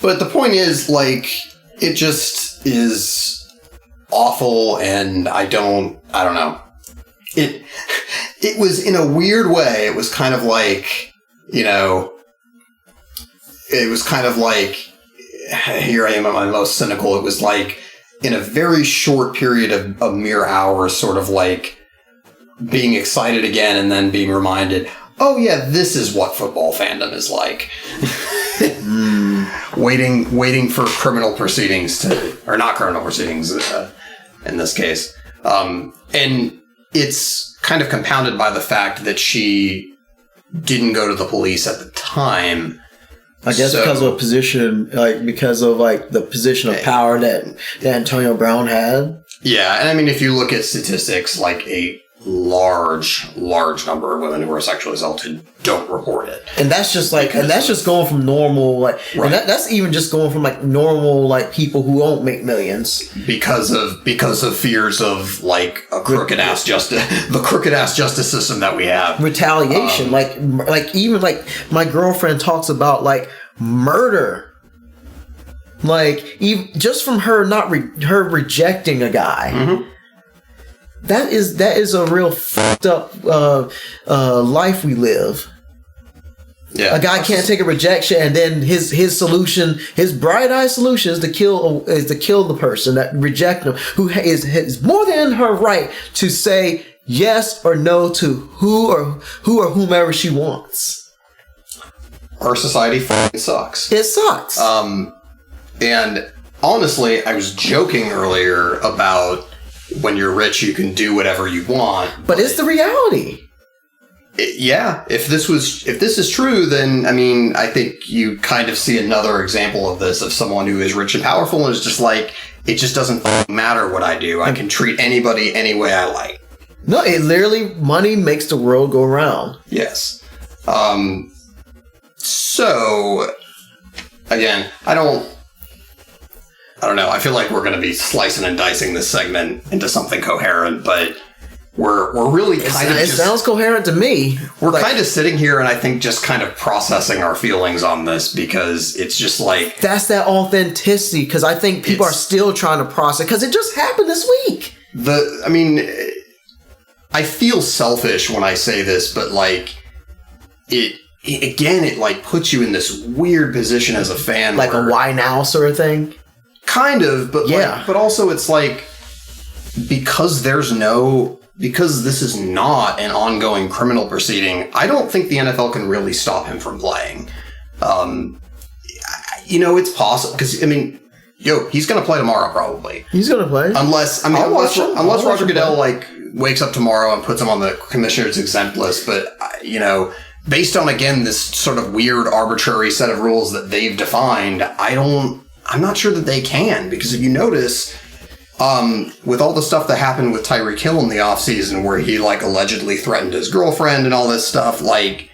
But the point is, like, it just is awful, and I don't know. It was, in a weird way, it was kind of like, it was kind of like, here I am at my most cynical. It was like, in a very short period of mere hours, sort of like being excited again and then being reminded, oh yeah, this is what football fandom is like. Waiting for criminal proceedings or not criminal proceedings in this case. And it's kind of compounded by the fact that she didn't go to the police at the time. I guess because of the position of power that Antonio Brown had. Yeah, and I mean, if you look at statistics, like a large number of women who are sexually assaulted don't report it. And that's just like, and that's just going from normal, like, right. And that's even just going from like normal, like people who don't make millions because of fears of like a crooked ass justice, the crooked ass justice system that we have. Retaliation, like even like my girlfriend talks about like murder, like even just from her her rejecting a guy. Mm-hmm. That is a real fucked up life we live. Yeah, a guy can't take a rejection, and then his solution, his bright-eyed solution, is to kill the person that rejected him, who is more than her right to say yes or no to who or whomever she wants. Our society fucking sucks. It sucks. And honestly, I was joking earlier about when you're rich, you can do whatever you want. But it's the reality. Yeah. If this is true, then, I mean, I think you kind of see another example of this, of someone who is rich and powerful and is just like, it just doesn't matter what I do. I can treat anybody any way I like. No, it literally, money makes the world go round. Yes. So, again, I don't know. I feel like we're going to be slicing and dicing this segment into something coherent, but we're really kind of... It sounds coherent to me. We're like, kind of sitting here and I think just kind of processing our feelings on this, because it's just like... That's that authenticity, because I think people are still trying to process, because it just happened this week. I mean, I feel selfish when I say this, but like, it like puts you in this weird position as a fan. Like a why now sort of thing? Kind of, but yeah. But also it's like, because this is not an ongoing criminal proceeding, I don't think the NFL can really stop him from playing. It's possible, because, I mean, he's going to play tomorrow probably. He's going to play? Unless Roger Goodell, like, wakes up tomorrow and puts him on the commissioner's exempt list. But, based on, again, this sort of weird arbitrary set of rules that they've defined, I'm not sure that they can, because if you notice, with all the stuff that happened with Tyreek Hill in the offseason, where he like allegedly threatened his girlfriend and all this stuff, like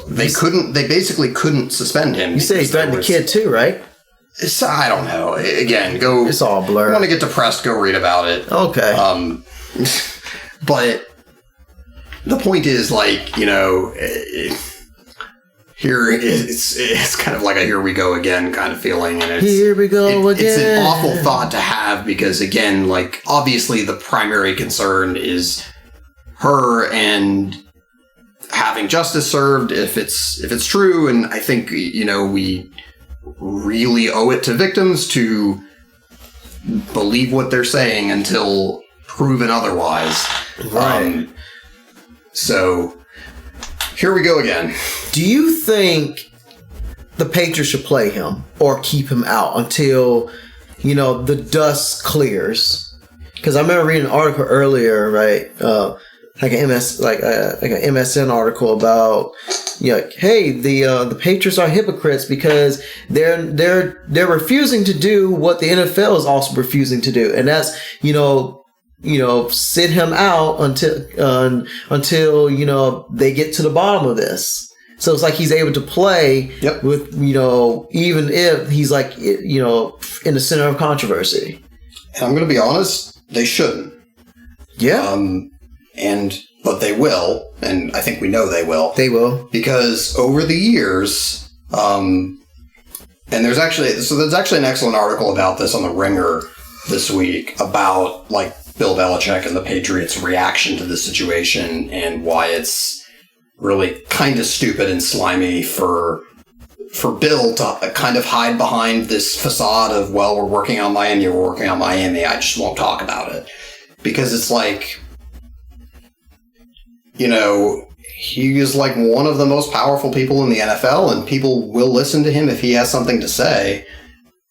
they basically couldn't suspend him. You say he threatened the kid too, right? I don't know. Again, go. It's all blurred. If you want to get depressed, go read about it. Okay. But the point is, like, here it's kind of like a here we go again kind of feeling, and here we go again. It's an awful thought to have, because again, like, obviously the primary concern is her and having justice served if it's true, and I think we really owe it to victims to believe what they're saying until proven otherwise. Right. So here we go again. Do you think the Patriots should play him or keep him out until, the dust clears? Because I remember reading an article earlier, right? Like an MSN article about, hey, the Patriots are hypocrites because they're refusing to do what the NFL is also refusing to do, and that's sit him out until they get to the bottom of this. So it's like he's able to play with, even if he's like, in the center of controversy. And I'm going to be honest, they shouldn't. Yeah. But they will, and I think we know they will. They will. Because over the years, and there's actually an excellent article about this on The Ringer this week about, like, Bill Belichick and the Patriots' reaction to this situation, and why it's really kind of stupid and slimy for Bill to kind of hide behind this facade of, well, we're working on Miami, I just won't talk about it. Because it's like, he is like one of the most powerful people in the NFL, and people will listen to him if he has something to say.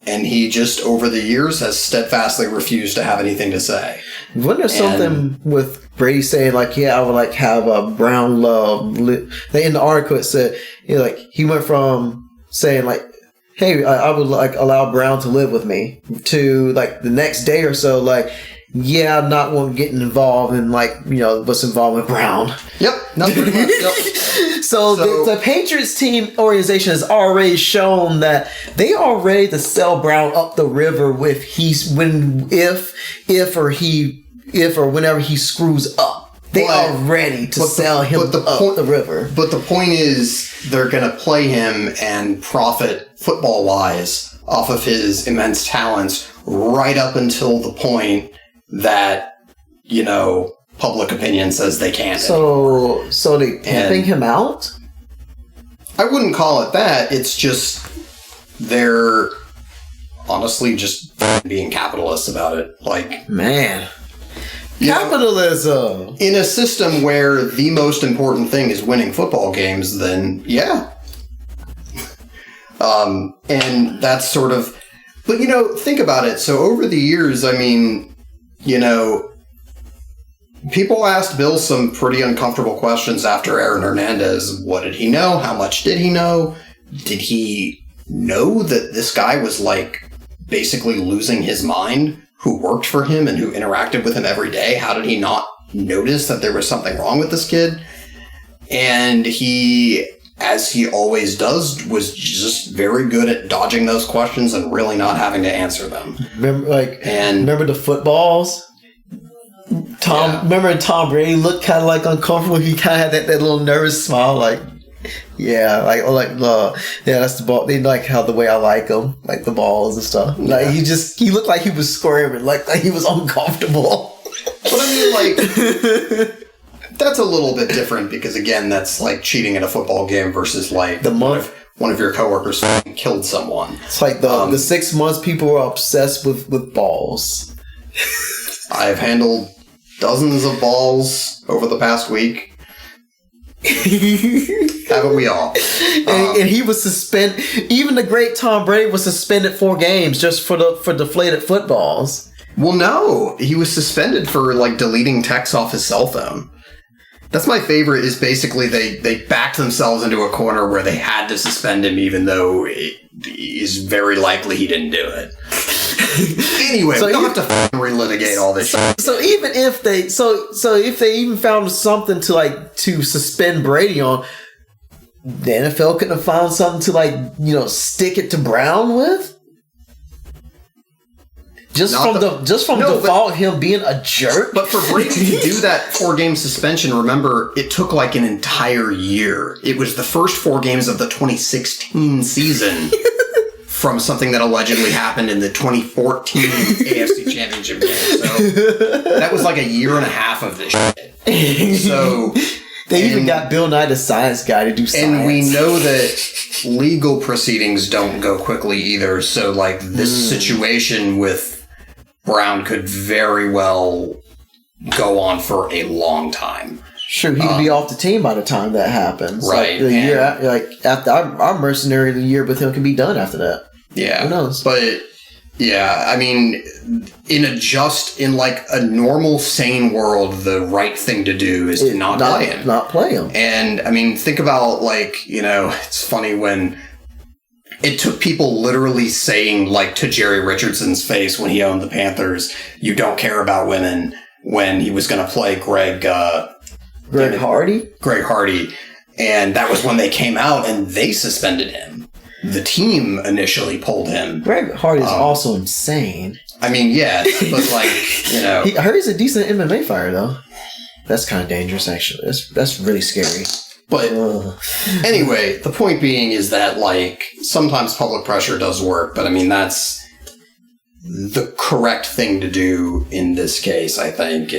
And he just, over the years, has steadfastly refused to have anything to say. Wasn't there something with Brady saying, like, I would like have a Brown love? In the article, it said, he went from saying, like, hey, I would like allow Brown to live with me, to like the next day or so, like, I'm not one getting involved in what's involved with Brown. Yep. Not pretty much. Yep. So the Patriots team organization has already shown that they are ready to sell Brown up the river if or whenever he screws up. They are ready to sell him up the river. But the point is, they're going to play him and profit football-wise off of his immense talents right up until the point that, public opinion says they can't. So they pimping him out? I wouldn't call it that. It's just they're honestly just being capitalists about it. Man. Capitalism. In a system where the most important thing is winning football games, then yeah. And that's sort of... But, think about it. So over the years, people asked Bill some pretty uncomfortable questions after Aaron Hernandez. What did he know? How much did he know? Did he know that this guy was, basically losing his mind? Who worked for him and who interacted with him every day? How did he not notice that there was something wrong with this kid? And he, as he always does, was just very good at dodging those questions and really not having to answer them. Remember the footballs? Remember Tom Brady looked kind of uncomfortable. He kind of had that little nervous smile, that's the ball. They like how the way I like them, like the balls and stuff. He looked like he was squirming, like he was uncomfortable. But that's a little bit different because again, that's like cheating at a football game versus one of your coworkers killed someone. It's like the 6 months people were obsessed with balls. I've handled dozens of balls over the past week. Haven't we all? And he was suspended. Even the great Tom Brady was suspended 4 games just for deflated footballs. Well, no, he was suspended for deleting texts off his cell phone. That's my favorite. Is basically they backed themselves into a corner where they had to suspend him, even though it is very likely he didn't do it. Anyway, we don't have to relitigate all this shit. So even if they if they even found something to suspend Brady on, the NFL couldn't have found something to stick it to Brown with. Just from default him being a jerk. But for Brady to do that 4-game suspension, remember, it took an entire year. It was the first 4 games of the 2016 season. From something that allegedly happened in the 2014 AFC Championship game. So that was a year and a half of this shit. So they even got Bill Nye the Science Guy to do science. And we know that legal proceedings don't go quickly either. So this situation with Brown could very well go on for a long time. Sure, he could be off the team by the time that happens. Right. After our mercenary year with him can be done after that. Yeah. Who knows? But yeah, in a normal sane world, the right thing to do is to not play him. Not play him. And think about it's funny when it took people literally saying to Jerry Richardson's face when he owned the Panthers, "You don't care about women," when he was going to play Greg Hardy. And that was when they came out and they suspended him. The team initially pulled him. Greg Hardy is also insane. Yes, but I heard he's a decent MMA fighter though. That's kind of dangerous, actually. That's really scary. But anyway, the point being is that sometimes public pressure does work, but that's the correct thing to do in this case, I think.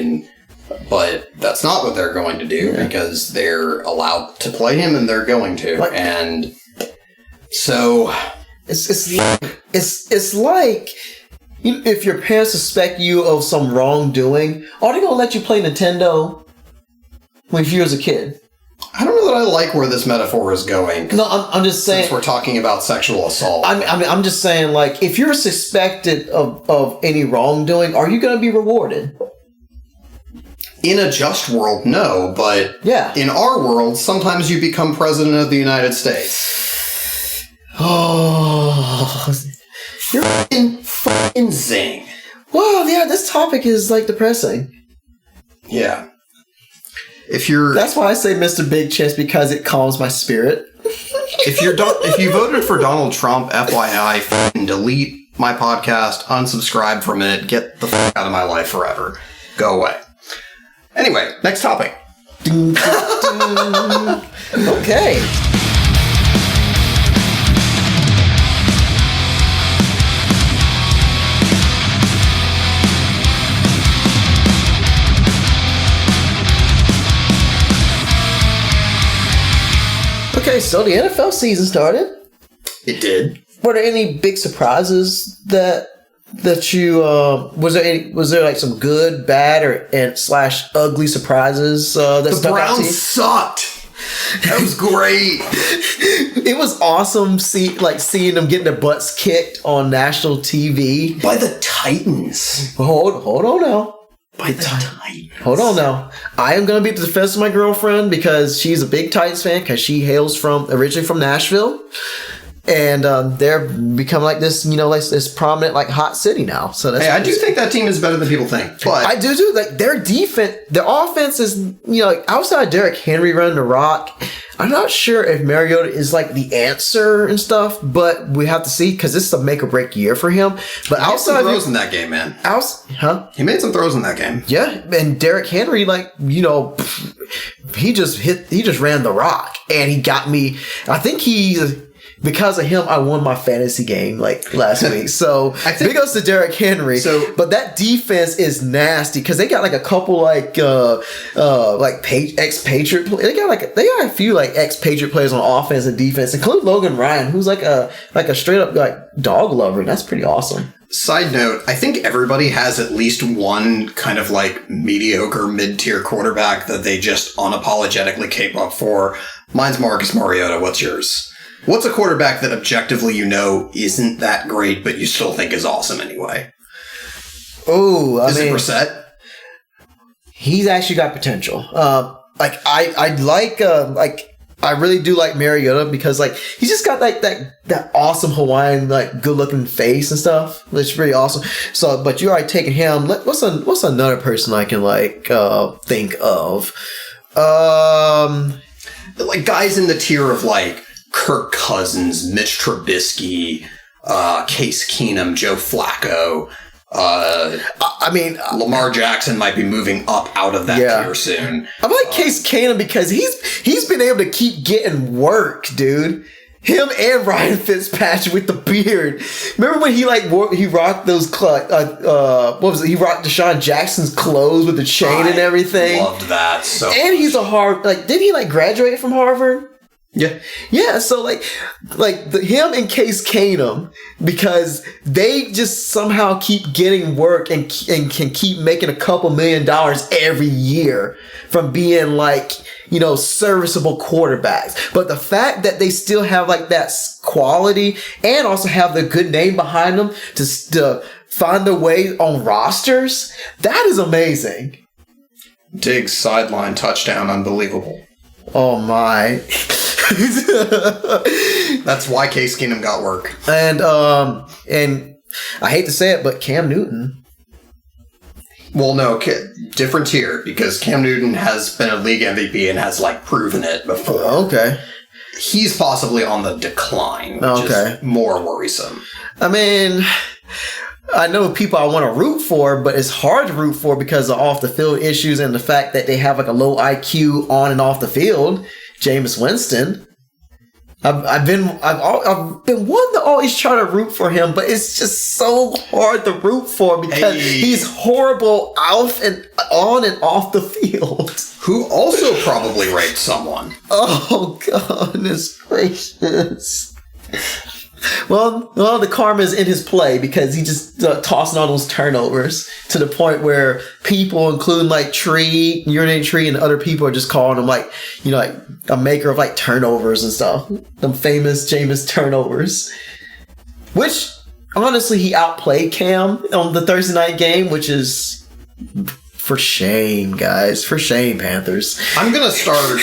But that's not what they're going to do because they're allowed to play him and they're going to. And so it's like if your parents suspect you of some wrongdoing, are they going to let you play Nintendo when you was a kid? I don't know that I like where this metaphor is going. No, I'm just saying. Since we're talking about sexual assault. I'm just saying, if you're suspected of any wrongdoing, are you going to be rewarded? In a just world, no, but in our world, sometimes you become president of the United States. Oh, you're fucking zing. Well, yeah, this topic is like depressing. Yeah. That's why I say Mr. Big Chest, because it calms my spirit. If you voted for Donald Trump, FYI, f***ing delete my podcast, unsubscribe from it, get the fuck out of my life forever. Go away. Anyway, next topic. Okay. Okay, so the NFL season started. It did. Were there any big surprises that you was there like some good, bad, or / ugly surprises that the stuck out to you? Browns sucked. That was great. It was awesome seeing them getting their butts kicked on national TV By the Titans. Hold on now. By the Titans. Hold on now. I am going to be at the defense of my girlfriend because she's a big Titans fan because she hails originally from Nashville. And they're become like this, like this prominent, like hot city now. So that's I do think that team is better than people think. But I do too. Like their defense, their offense is, like outside Derrick Henry running the rock. I'm not sure if Mariota is like the answer and stuff, but we have to see because this is a make or break year for him. But he outside made some throws in that game, man. He made some throws in that game. Yeah, and Derrick Henry, he just ran the rock, and he got me. I think because of him, I won my fantasy game last week. So big ups to Derrick Henry. But that defense is nasty because they got a couple ex-Patriot players. They got a few ex-Patriot players on offense and defense, including Logan Ryan, who's a straight up dog lover. That's pretty awesome. Side note, I think everybody has at least one kind of mediocre mid-tier quarterback that they just unapologetically cape up for. Mine's Marcus Mariota. What's yours? What's a quarterback that objectively isn't that great, but you still think is awesome anyway? Oh, is it Brissett? He's actually got potential. I really do like Mariota because he's just got that awesome Hawaiian good looking face and stuff. It's pretty awesome. So, but you already taking him. What's another person I can think of? Guys in the tier of Kirk Cousins, Mitch Trubisky, Case Keenum, Joe Flacco. Lamar Jackson might be moving up out of that tier soon. I like Case Keenum because he's been able to keep getting work, dude. Him and Ryan Fitzpatrick with the beard. Remember when he rocked those he rocked Deshaun Jackson's clothes with the chain and everything. Loved that so. And he's a did he graduate from Harvard? Yeah. So him and Case Keenum, because they just somehow keep getting work and can keep making a couple $1 million every year from being serviceable quarterbacks. But the fact that they still have that quality and also have the good name behind them to find their way on rosters, that is amazing. Diggs sideline touchdown, unbelievable. Oh my. That's why Case Keenum got work. And I hate to say it, but Cam Newton. Well, no, different tier because Cam Newton has been a league MVP and has proven it before. Okay. He's possibly on the decline, which is more worrisome. I know people I want to root for, but it's hard to root for because of off the field issues and the fact that they have a low IQ on and off the field. Jameis Winston. I've been one to always try to root for him, but it's just so hard to root for because he's horrible on and off the field. Who also probably raped someone. Oh, goodness gracious. Well, the karma is in his play because he just tossing all those turnovers to the point where people, including Urinary Tree and other people, are just calling him a maker of turnovers and stuff. Them famous Jameis turnovers. Which, honestly, he outplayed Cam on the Thursday night game, which is for shame, guys. For shame, Panthers. I'm gonna start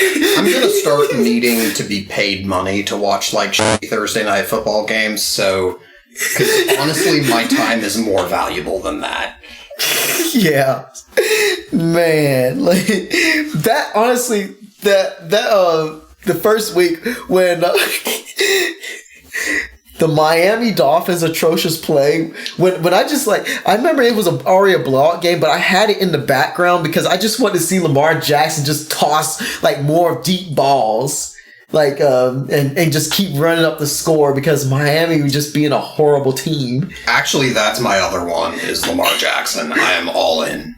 needing to be paid money to watch Thursday night football games. So, because honestly, my time is more valuable than that. Yeah, man, like that. Honestly, the first week when the Miami Dolphins atrocious play, when I just I remember it was already a blowout game, but I had it in the background because I just wanted to see Lamar Jackson just toss more deep balls. And just keep running up the score because Miami was just being a horrible team. Actually, that's my other one is Lamar Jackson. I am all in.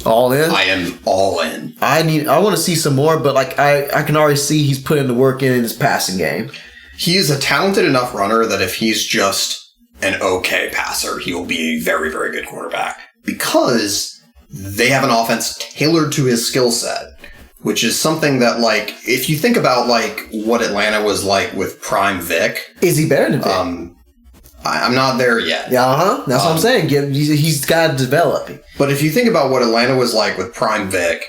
All in? I am all in. I want to see some more, but I can already see he's putting the work in his passing game. He is a talented enough runner that if he's just an okay passer, he will be a very, very good quarterback. Because they have an offense tailored to his skill set. Which is something that, if you think about, what Atlanta was like with Prime Vic. Is he better than Vic? I'm not there yet. Yeah, That's what I'm saying. He's got to develop. But if you think about what Atlanta was like with Prime Vic,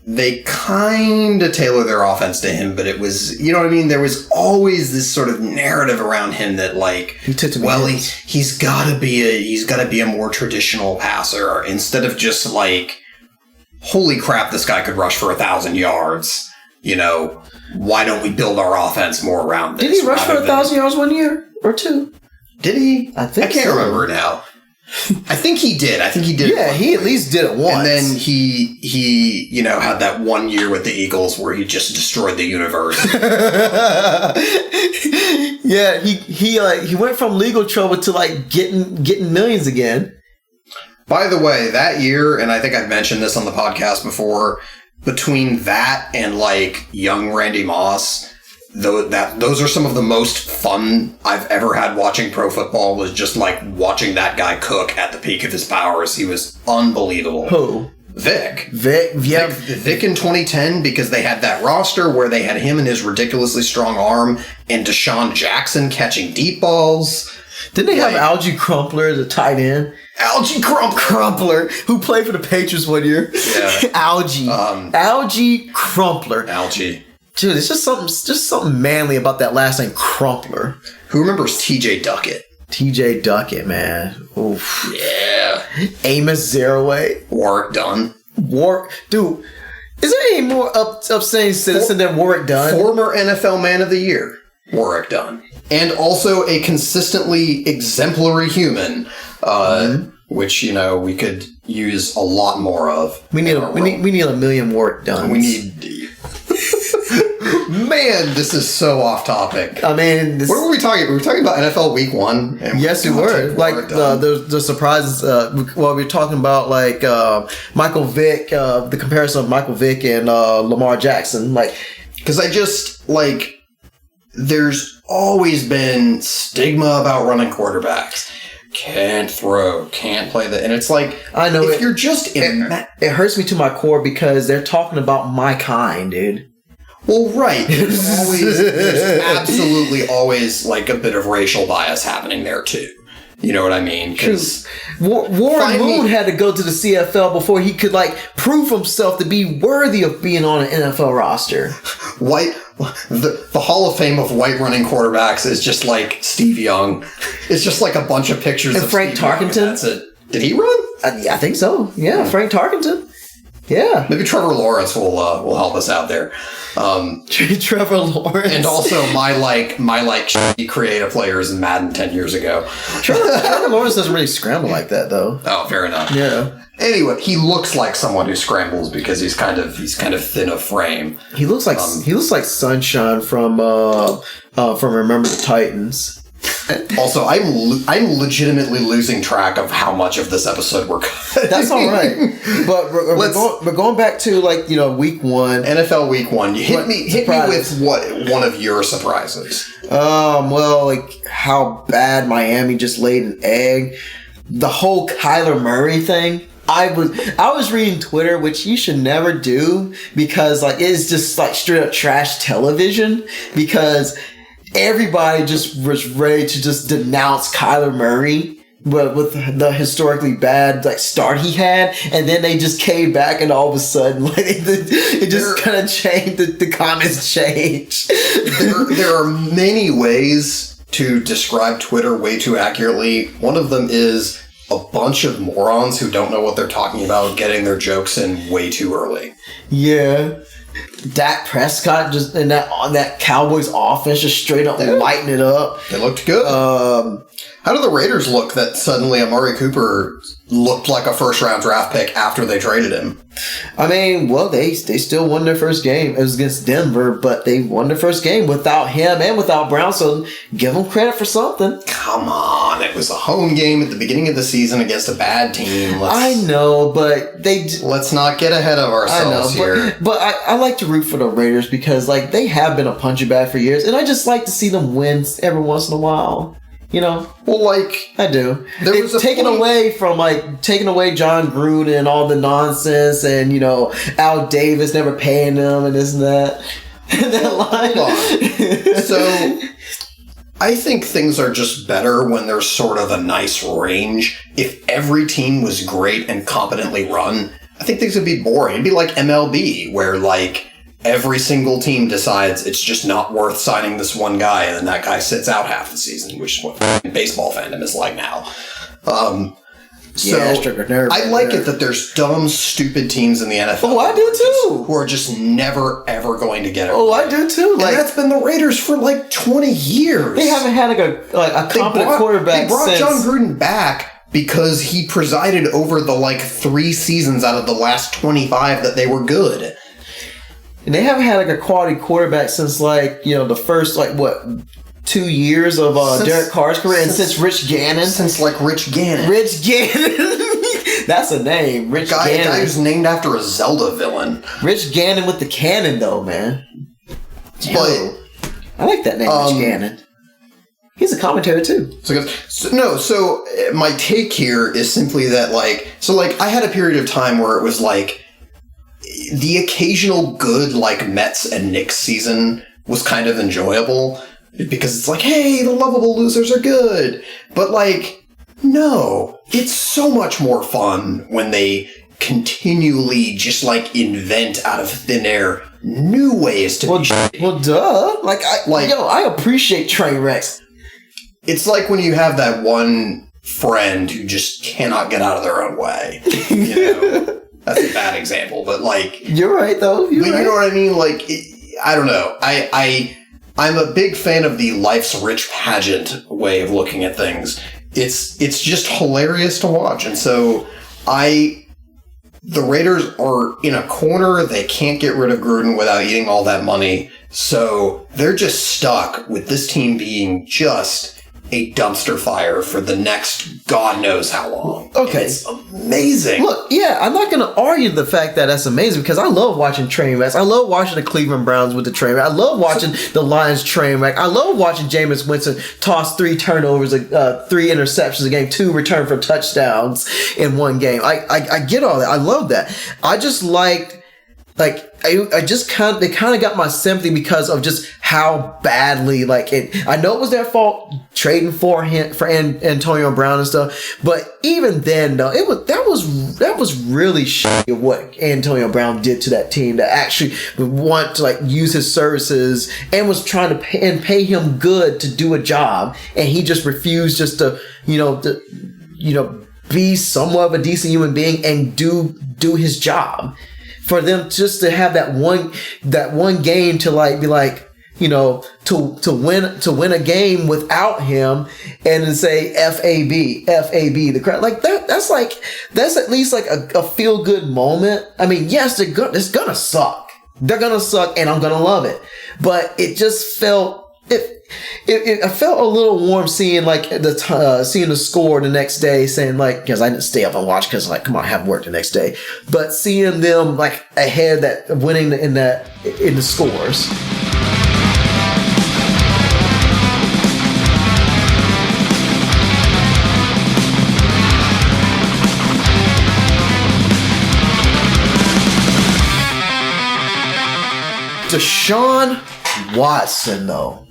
they kind of tailor their offense to him, but it was, you know what I mean? There was always this sort of narrative around him that, he's got to be a more traditional passer instead of just, holy crap, this guy could rush for 1,000 yards. Why don't we build our offense more around this? Did he rush for 1,000 yards 1 year or two? Did he? I think I can't remember now. I think he did. Yeah, he at least did it once. And then he had that 1 year with the Eagles where he just destroyed the universe. Yeah, he went from legal trouble to getting millions again. By the way, that year, and I think I've mentioned this on the podcast before, between that and young Randy Moss, those are some of the most fun I've ever had watching pro football. Was just watching that guy cook at the peak of his powers. He was unbelievable. Who? Vic. Yeah. Vic in 2010, because they had that roster where they had him and his ridiculously strong arm, and Deshaun Jackson catching deep balls. Didn't they have Algie Crumpler, the tight end? Algie Crumpler, who played for the Patriots 1 year. Yeah. Algie Crumpler. Algie. Dude, it's just something manly about that last name, Crumpler. Who remembers TJ Duckett? TJ Duckett, man. Oof. Yeah. Amos Zaraway. Warwick Dunn. Dude, is there any more upstanding citizen than Warwick Dunn? Former NFL Man of the Year, Warwick Dunn. And also a consistently exemplary human, which, we could use a lot more of. We need a million Warwick Dunns. We need... Man, this is so off topic. I mean... What were we talking? We were talking about NFL Week 1. Yes, we were. The surprises... we were talking about, Michael Vick, the comparison of Michael Vick and Lamar Jackson. Because I just, there's always been stigma about running quarterbacks. Can't throw, can't play and it's I know if you're just it hurts me to my core because they're talking about my kind, dude. Well, right. There's absolutely always a bit of racial bias happening there too. You know what I mean? Because Warren Moon had to go to the CFL before he could prove himself to be worthy of being on an NFL roster. The Hall of Fame of white running quarterbacks is just Steve Young. It's just a bunch of pictures of Frank Steve Tarkenton. Young, that's it. Did he run? I think so. Yeah, Frank Tarkenton. Yeah. Maybe Trevor Lawrence will help us out there. Trevor Lawrence. And also my shitty creative players in Madden 10 years ago. Trevor Lawrence doesn't really scramble like that though. Oh, fair enough. Yeah. Anyway, he looks like someone who scrambles because he's kind of thin of frame. He looks like Sunshine from Remember the Titans. Also, I'm legitimately losing track of how much of this episode we're cutting. That's all right. But we're going back to week 1. NFL week 1. You hit me with one of your surprises. How bad Miami just laid an egg. The whole Kyler Murray thing. I was reading Twitter, which you should never do because it's just straight up trash television because everybody just was ready to just denounce Kyler Murray with the historically bad start he had, and then they just came back and all of a sudden it just kind of changed. The comments changed. There are many ways to describe Twitter way too accurately. One of them is a bunch of morons who don't know what they're talking about getting their jokes in way too early. Yeah. Dak Prescott just in that Cowboys offense just straight up lighting it up. They looked good. How do the Raiders look that suddenly Amari Cooper looked like a first-round draft pick after they traded him? I mean, well, they still won their first game. It was against Denver, but they won their first game without him and without Brown, so give them credit for something. Come on. It was a home game at the beginning of the season against a bad team. I know, but let's not get ahead of ourselves here. But I like to root for the Raiders because, like, they have been a punching bag for years, and I just like to see them win every once in a while. You know? Well, like... I do. There was taking away John Gruden and all the nonsense and, you know, Al Davis never paying them and this and that. That line. So, I think things are just better when there's sort of a nice range. If every team was great and competently run, I think things would be boring. It'd be like MLB, where, like... every single team decides it's just not worth signing this one guy, and then that guy sits out half the season, which is what baseball fandom is like now. I like it that there's dumb, stupid teams in the NFL. Oh, I do too. Who are just never, ever going to get it. Oh, I do too. Like, and that's been the Raiders for like 20 years. They haven't had a competent quarterback. They brought since John Gruden back because he presided over the 3 seasons out of the last 25 that they were good. And they haven't had a quality quarterback since the first 2 years of Derek Carr's career, and since Rich Gannon. Rich Gannon. Rich Gannon. That's a name. Rich Gannon. A guy who's named after a Zelda villain. Rich Gannon with the cannon, though, man. But I like that name, Rich Gannon. He's a commentator too. So my take here is simply that I had a period of time where it was the occasional good Mets and Knicks season was kind of enjoyable because it's hey, the lovable losers are good. But no, it's so much more fun when they continually just invent out of thin air new ways to be shitty. Well, duh. I appreciate train wrecks. It's like when you have that one friend who just cannot get out of their own way. You know? That's a bad example, but you're right though. You know what I mean? I don't know. I'm a big fan of the life's rich pageant way of looking at things. It's just hilarious to watch, and so the Raiders are in a corner. They can't get rid of Gruden without eating all that money, so they're just stuck with this team being just a dumpster fire for the next God knows how long. Okay. And it's amazing. Look, yeah, I'm not going to argue the fact that that's amazing because I love watching train wrecks. I love watching the Cleveland Browns with the train wreck. I love watching the Lions train wreck. I love watching Jameis Winston toss 3 turnovers, 3 interceptions a game, 2 return for touchdowns in one game. I get all that. I love that. I just they kind of got my sympathy because of just how badly I know it was their fault trading for Antonio Brown and stuff, but even then though that was really shitty of what Antonio Brown did to that team to actually want to use his services and was trying to pay him good to do a job, and he just refused just to be somewhat of a decent human being and do his job. For them just to have that one game to to win a game without him and then say FAB the crowd that's at least a feel good moment. I mean, yes, it's gonna suck. They're gonna suck, and I'm gonna love it. But it just felt. I felt a little warm seeing seeing the score the next day, saying because I didn't stay up and watch because come on, I have work the next day. But seeing them ahead, that winning in the scores. Deshaun Watson, though.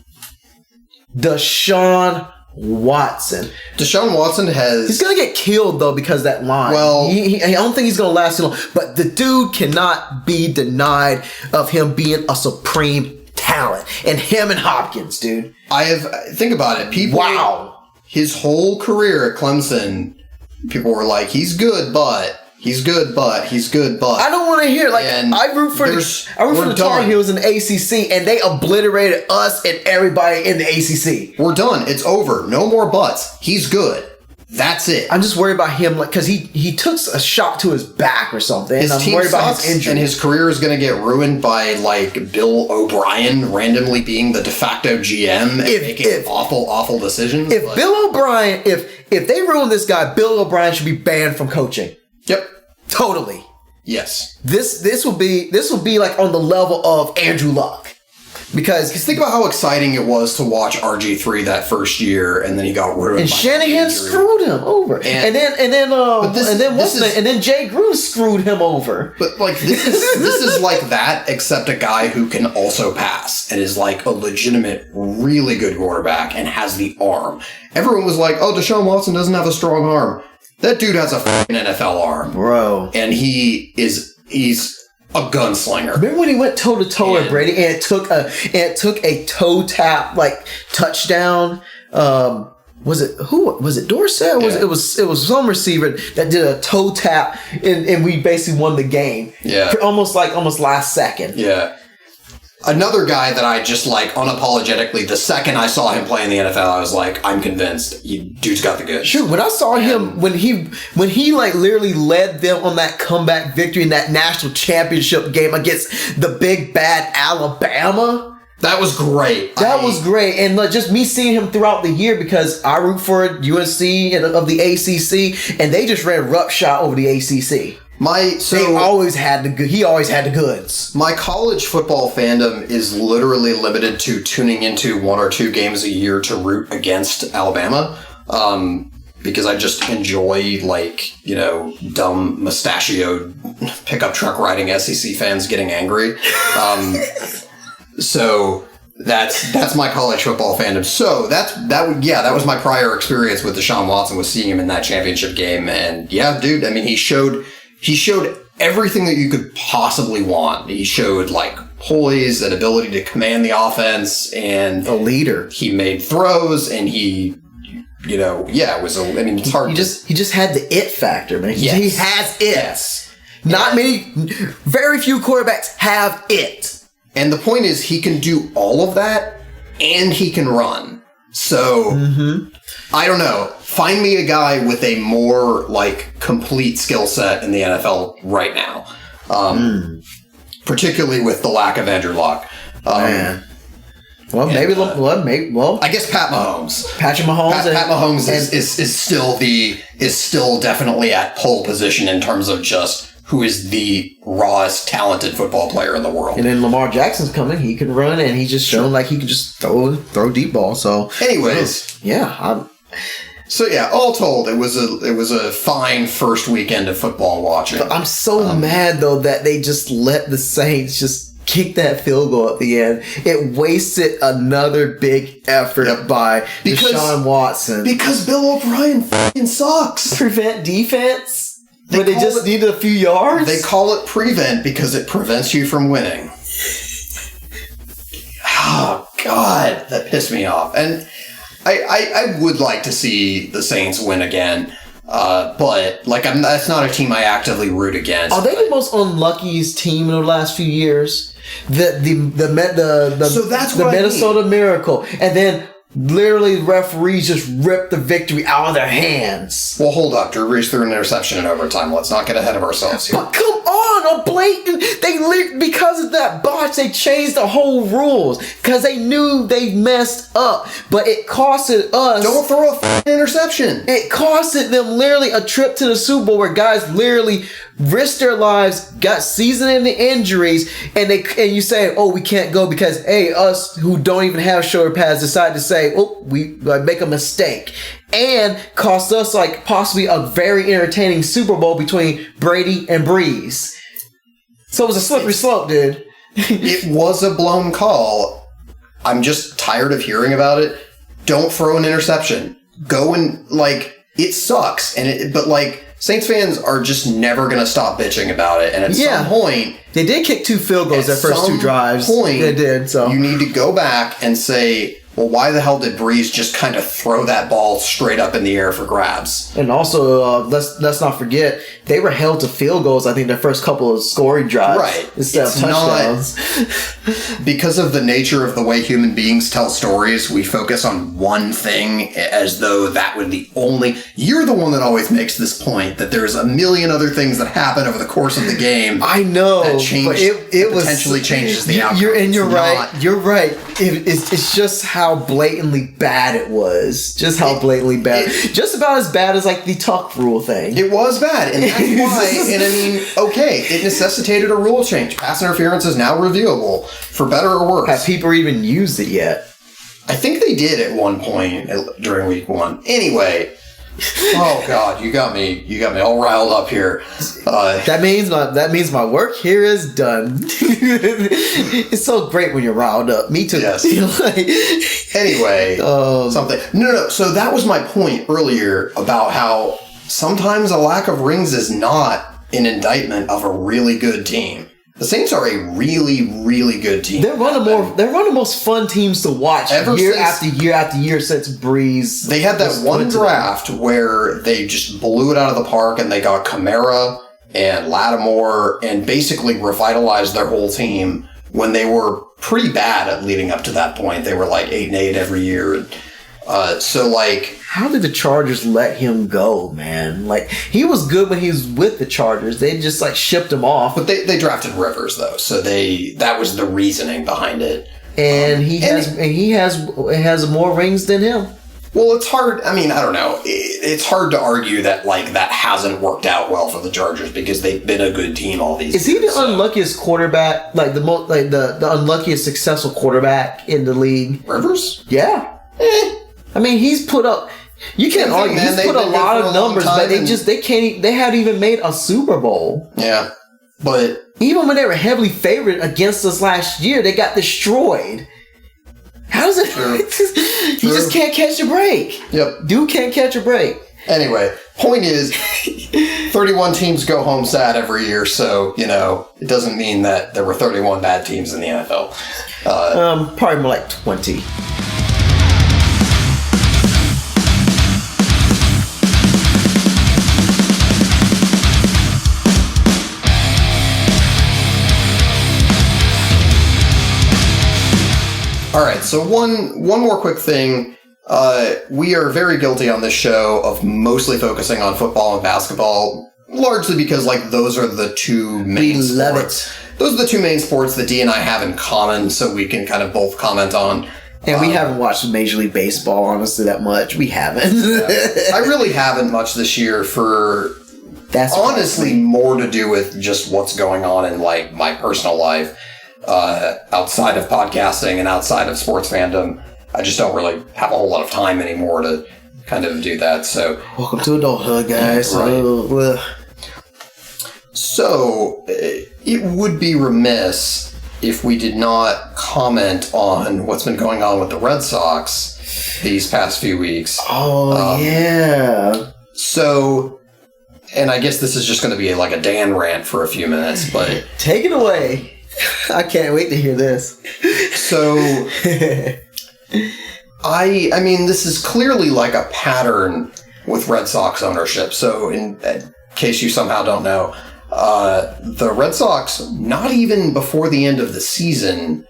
Deshaun Watson he's gonna get killed though because that line. Well, I don't think he's gonna last too long. But the dude cannot be denied of him being a supreme talent, and him and Hopkins, dude. Think about it. People. Wow. His whole career at Clemson, people were like, he's good, but. He's good, but. I don't want to hear I root for the Tar Heels in the ACC, and they obliterated us and everybody in the ACC. We're done. It's over. No more buts. He's good. That's it. I'm just worried about him, because he took a shot to his back or something. His and I'm team worried about sucks, his injury, and his career is going to get ruined by Bill O'Brien randomly being the de facto GM and making awful decisions. If Bill O'Brien, if they ruin this guy, Bill O'Brien should be banned from coaching. Yep. Totally. Yes. This will be like on the level of Andrew Luck. Because think about how exciting it was to watch RG3 that first year, and then he got ruined. And Shanahan screwed him over, and then Jay Gruden screwed him over. But this is like that, except a guy who can also pass and is like a legitimate, really good quarterback and has the arm. Everyone was like, "Oh, Deshaun Watson doesn't have a strong arm." That dude has a fucking NFL arm, bro, and he's a gunslinger. Remember when he went toe to toe with Brady, and it took a toe tap touchdown? Was it Dorsett? Or it was some receiver that did a toe tap, and we basically won the game. Yeah, almost last second. Yeah. Another guy that I just unapologetically, the second I saw him play in the NFL, I was like, I'm convinced. Dude's got the goods. Sure, when I saw him, when he literally led them on that comeback victory in that national championship game against the big bad Alabama. That was great. That was great. And just me seeing him throughout the year, because I root for UNC of the ACC, and they just ran roughshod over the ACC. He always had the goods. My college football fandom is literally limited to tuning into 1 or 2 games a year to root against Alabama, because I just enjoy dumb mustachioed pickup truck riding SEC fans getting angry. So that's my college football fandom. So that was my prior experience with Deshaun Watson, was seeing him in that championship game, and yeah, dude. I mean, he showed everything that you could possibly want. He showed poise and ability to command the offense, and a leader. He made throws, and he, it's hard. He just had the it factor, man. Yes. He has it. Yes. Very few quarterbacks have it. And the point is, he can do all of that, and he can run. So, I don't know. Find me a guy with a more complete skill set in the NFL right now. Particularly with the lack of Andrew Luck. Man. Well, maybe. I guess Pat Mahomes. Patrick Mahomes. Pat Mahomes is still definitely at pole position in terms of just who is the rawest talented football player in the world. And then Lamar Jackson's coming. He can run, and he's just shown he can just throw deep ball. So, anyways, all told, it was a fine first weekend of football watching. But I'm so mad though that they just let the Saints just kick that field goal at the end. It wasted another big effort by Deshaun Watson. Because Bill O'Brien fucking sucks. Prevent defense. But they just needed a few yards? They call it prevent because it prevents you from winning. Oh, God. That pissed me off. And I would like to see the Saints win again. But that's not a team I actively root against. Are they the most unluckiest team in the last few years? The Minnesota Miracle. And then literally referees just ripped the victory out of their hands. Well, hold up. Drew Brees threw an interception in overtime. Let's not get ahead of ourselves here. But come on, a blatant. Because of that botch, they changed the whole rules because they knew they messed up. But it costed us. Don't throw a interception. It costed them literally a trip to the Super Bowl where guys literally risked their lives, got season-ending injuries, and you say, "Oh, we can't go because us who don't even have shoulder pads decide to say, oh, we make a mistake," and cost us possibly a very entertaining Super Bowl between Brady and Breeze. So it was a slippery slope, dude. It was a blown call. I'm just tired of hearing about it. Don't throw an interception. Go and it sucks, but Saints fans are just never going to stop bitching about it. And at some point... They did kick 2 field goals their first 2 drives. Point, they did, so... You need to go back and say, well, why the hell did Breeze just kind of throw that ball straight up in the air for grabs? And also, let's not forget, they were held to field goals, I think, their first couple of scoring drives. Right. Instead of touchdowns. Because of the nature of the way human beings tell stories, we focus on one thing as though that would the only... You're the one that always makes this point, that there's a million other things that happen over the course of the game. I know. That change, but it potentially changes the outcome. You're right. You're right. It's just how blatantly bad it was. Just how blatantly bad. Just about as bad as like the tuck rule thing. It was bad, and that's why. And I mean, okay, it necessitated a rule change. Pass interference is now reviewable, for better or worse. Have people even used it yet? I think they did at one point during week 1. Anyway. Oh God, you got me all riled up here. That means my work here is done. It's so great when you're riled up. Me too. Yes. Anyway, something. No. So that was my point earlier about how sometimes a lack of rings is not an indictment of a really good team. The Saints are a really, really good team. They're one of the most fun teams to watch year after year after year since Breeze. They had that one draft where they just blew it out of the park and they got Kamara and Lattimore and basically revitalized their whole team when they were pretty bad at leading up to that point. They were like 8-8 every year. So like... How did the Chargers let him go, man? Like, he was good when he was with the Chargers. They just, like, shipped him off. But they drafted Rivers, though, so that was the reasoning behind it. And he has more rings than him. Well, it's hard. I mean, I don't know. It's hard to argue that, like, that hasn't worked out well for the Chargers because they've been a good team all these years. Is he the unluckiest quarterback, like, the unluckiest successful quarterback in the league? Rivers? Yeah. I mean, he's put up... You can't argue. He's put a lot of numbers, but they haven't even made a Super Bowl. Yeah, but even when they were heavily favored against us last year, they got destroyed. How does it? He just can't catch a break. Yep, dude can't catch a break. Anyway, point is, 31 teams go home sad every year, so it doesn't mean that there were 31 bad teams in the NFL. Probably more like 20. All right, so one more quick thing. We are very guilty on this show of mostly focusing on football and basketball, largely because like those are the two main sports. Love it. Those are the two main sports that D and I have in common, so we can kind of both comment on. And we haven't watched Major League Baseball, honestly, that much. We haven't. I really haven't much this year That's honestly more to do with just what's going on in like my personal life. Outside of podcasting and outside of sports fandom, I just don't really have a whole lot of time anymore to kind of do that. So, welcome to adulthood, guys. Right. So, it would be remiss if we did not comment on what's been going on with the Red Sox these past few weeks. Oh, yeah. So, and I guess this is just going to be like a Dan rant for a few minutes, but take it away. I can't wait to hear this. So, I mean, this is clearly like a pattern with Red Sox ownership. So, in case you somehow don't know, the Red Sox, not even before the end of the season,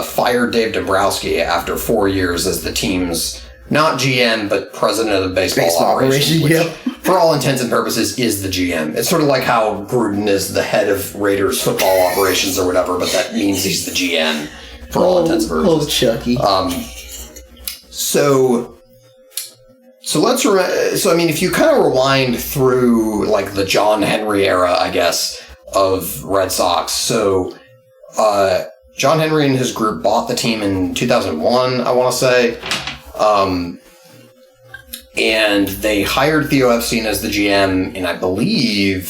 fired Dave Dombrowski after 4 years as the team's not GM, but president of the baseball operation, which, yep. for all intents and purposes, is the GM. It's sort of like how Gruden is the head of Raiders football operations or whatever, but that means he's the GM for all intents and purposes. Oh, Chucky. So I mean, if you kind of rewind through like the John Henry era, I guess, of Red Sox. So, John Henry and his group bought the team in 2001, I want to say. And they hired Theo Epstein as the GM in, I believe,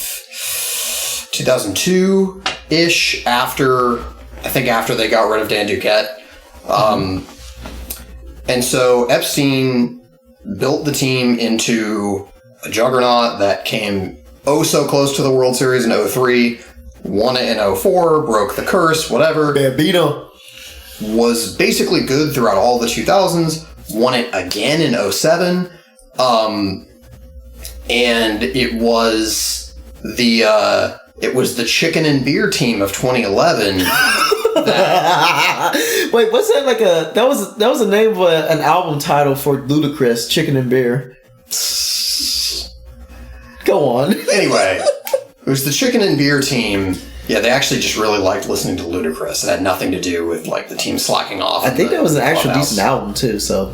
2002-ish, after they got rid of Dan Duquette. And so Epstein built the team into a juggernaut that came so close to the World Series in 2003, won it in 2004, broke the curse, whatever. Bambino. was basically good throughout all the 2000s, won it again in 2007, and it was the chicken and beer team of 2011. Wait, what's that like that was a name of an album title for Ludacris, Chicken and Beer. Go on. Anyway, it was the chicken and beer team. Yeah, they actually just really liked listening to Ludacris. It had nothing to do with like the team slacking off. I think that was an actual decent album too. So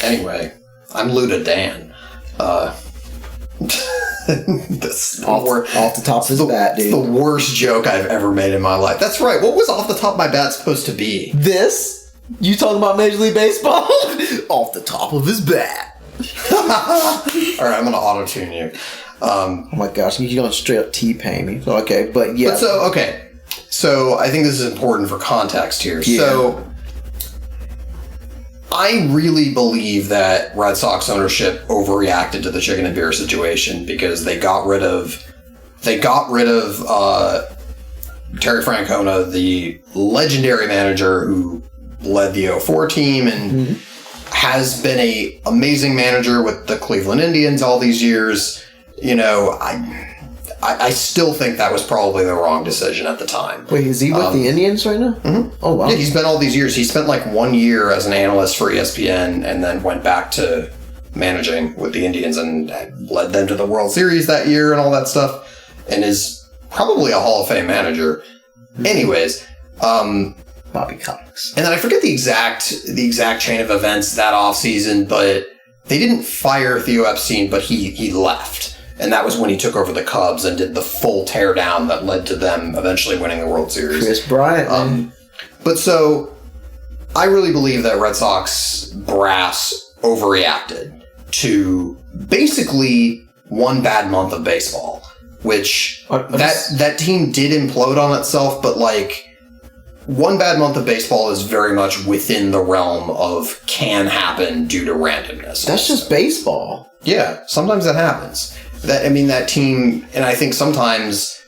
anyway, I'm Luda Dan. That's off the top of his bat, dude. The worst joke I've ever made in my life. That's right. What was off the top of my bat supposed to be? This? You talking about Major League Baseball? Off the top of his bat. All right, I'm gonna auto-tune you. Oh my gosh, you're gonna straight up T-pain me. Okay, but yeah. So I think this is important for context here. Yeah. So I really believe that Red Sox ownership overreacted to the chicken and beer situation because they got rid of Terry Francona, the legendary manager who led the 04 team and has been a amazing manager with the Cleveland Indians all these years. You know, I still think that was probably the wrong decision at the time. Wait, is he with the Indians right now? Mm-hmm. Oh, wow. Yeah, he's been all these years. He spent like 1 year as an analyst for ESPN and then went back to managing with the Indians and led them to the World Series that year and all that stuff and is probably a Hall of Fame manager. Anyways, Bobby Cox. And then I forget the exact chain of events that offseason, but they didn't fire Theo Epstein, but he left. And that was when he took over the Cubs and did the full teardown that led to them eventually winning the World Series. Chris Bryant. But so, I really believe that Red Sox brass overreacted to basically one bad month of baseball, which that team did implode on itself, but like, one bad month of baseball is very much within the realm of can happen due to randomness. That's just baseball. Yeah, sometimes that happens. That team, and I think sometimes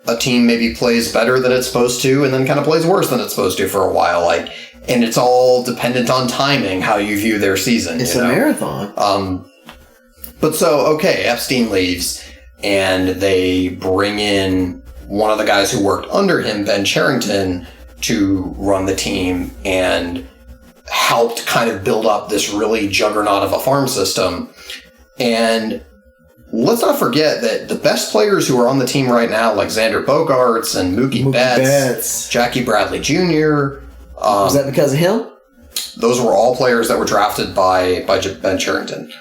a team maybe plays better than it's supposed to and then kind of plays worse than it's supposed to for a while. And it's all dependent on timing, how you view their season. It's a marathon. But so, okay, Epstein leaves and they bring in one of the guys who worked under him, Ben Cherington, to run the team and helped kind of build up this really juggernaut of a farm system. And let's not forget that the best players who are on the team right now, like Xander Bogaerts and Mookie Betts, Jackie Bradley Jr. Was that because of him? Those were all players that were drafted by Ben Cherington.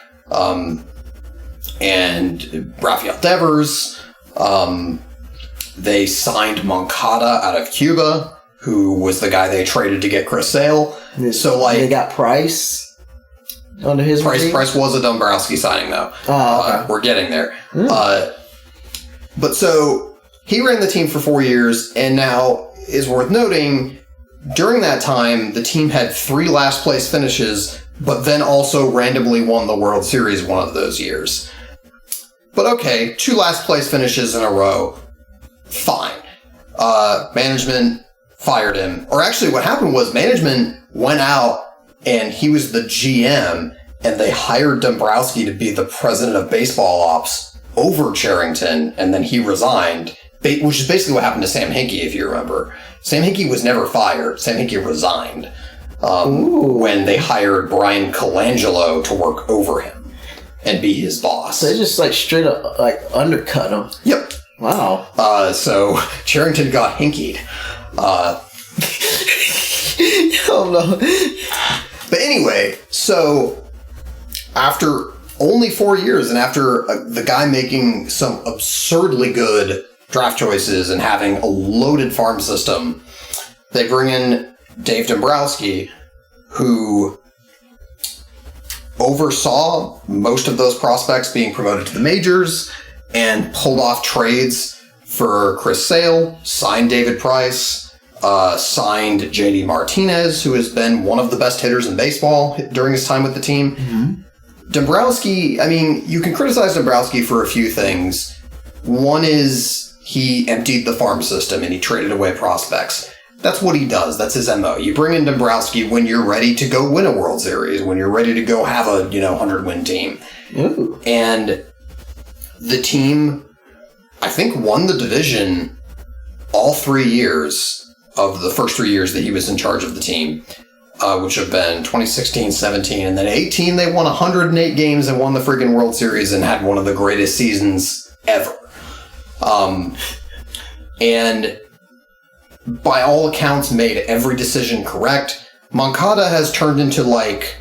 And Rafael Devers. They signed Moncada out of Cuba, who was the guy they traded to get Chris Sale. So they got Price under his regime? Price was a Dombrowski signing, though. Oh, okay. We're getting there. But so he ran the team for 4 years, and now is worth noting, during that time, the team had 3 last place finishes, but then also randomly won the World Series one of those years. But okay, 2 last place finishes in a row. Fine. Management fired him. Or actually what happened was management went out and he was the GM and they hired Dombrowski to be the president of baseball ops over Cherington, and then he resigned, which is basically what happened to Sam Hinkie, if you remember. Sam Hinkie was never fired. Sam Hinkie resigned when they hired Brian Colangelo to work over him and be his boss. So they just like straight up like undercut him. Yep. Wow. So Cherington got Hinkied. Oh no. But anyway, so after only 4 years and after the guy making some absurdly good draft choices and having a loaded farm system, they bring in Dave Dombrowski, who oversaw most of those prospects being promoted to the majors and pulled off trades for Chris Sale, signed David Price, signed JD Martinez, who has been one of the best hitters in baseball during his time with the team. Mm-hmm. Dombrowski, I mean, you can criticize Dombrowski for a few things. One is he emptied the farm system and he traded away prospects. That's what he does. That's his MO. You bring in Dombrowski when you're ready to go win a World Series, when you're ready to go have a 100-win team. Ooh. And the team, I think, won the division all 3 years of the first 3 years that he was in charge of the team, which have been 2016, 17, and then 18. They won 108 games and won the freaking World Series and had one of the greatest seasons ever. And by all accounts, made every decision correct. Moncada has turned into like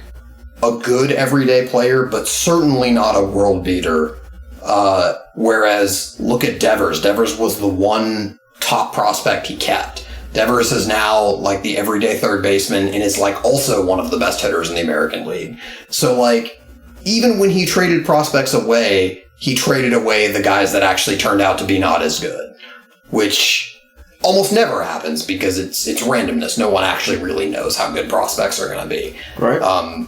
a good everyday player, but certainly not a world beater. Whereas, look at Devers. Devers was the one top prospect he kept. Devers is now like the everyday third baseman and is like also one of the best hitters in the American League. So like, even when he traded prospects away, he traded away the guys that actually turned out to be not as good, which almost never happens because it's randomness. No one actually really knows how good prospects are going to be. Right.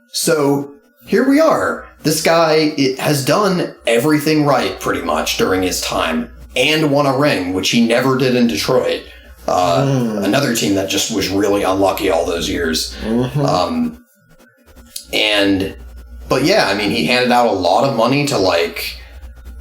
So here we are. This guy has done everything right pretty much during his time and won a ring, which he never did in Detroit. Another team that just was really unlucky all those years. Mm-hmm. But yeah, I mean, he handed out a lot of money to like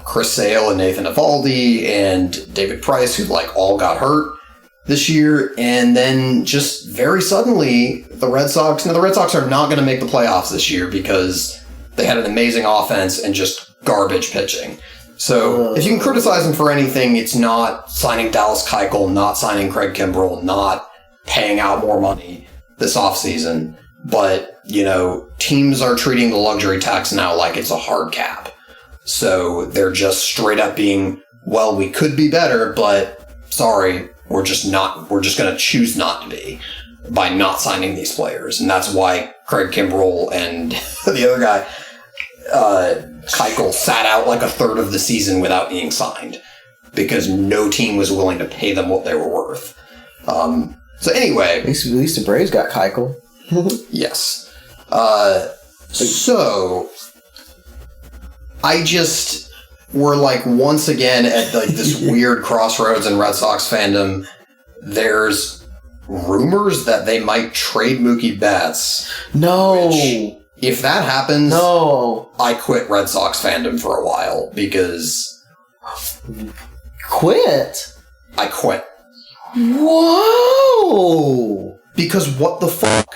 Chris Sale and Nathan Eovaldi and David Price, who like all got hurt this year. And then just very suddenly the Red Sox are not going to make the playoffs this year because they had an amazing offense and just garbage pitching. So if you can criticize them for anything, it's not signing Dallas Keuchel, not signing Craig Kimbrell, not paying out more money this offseason. But, teams are treating the luxury tax now like it's a hard cap. So they're just straight up being, well, we could be better, but sorry, we're just going to choose not to be by not signing these players. And that's why Craig Kimbrell and the other guy, Keuchel, sat out like a third of the season without being signed because no team was willing to pay them what they were worth. So anyway. At least the Braves got Keuchel. Yes. So we're like once again at like this weird crossroads in Red Sox fandom. There's rumors that they might trade Mookie Betts. No. Which, if that happens, no, I quit Red Sox fandom for a while because quit. I quit. Whoa. Because what the fuck?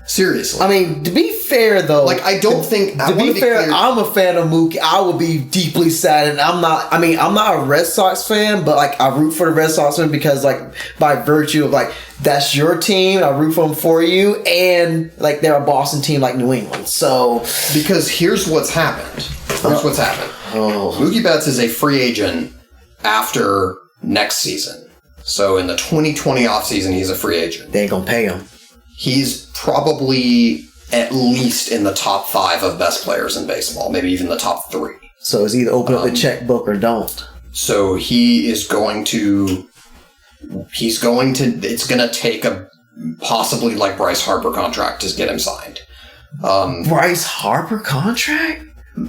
Seriously. I mean, to be fair, though... Like, I don't think... To be fair, I'm a fan of Mookie. I would be deeply sad, and I'm not a Red Sox fan, but, like, I root for the Red Sox fan because, like, by virtue of, like, that's your team, I root for them for you, and, like, they're a Boston team like New England, so... Because here's what's happened. Mookie Betts is a free agent after next season. So, in the 2020 offseason, he's a free agent. They ain't gonna pay him. He's probably at least in the top 5 of best players in baseball, maybe even the top 3. So it's either open up the checkbook or don't. So it's going to take a possibly like Bryce Harper contract to get him signed. Bryce Harper contract?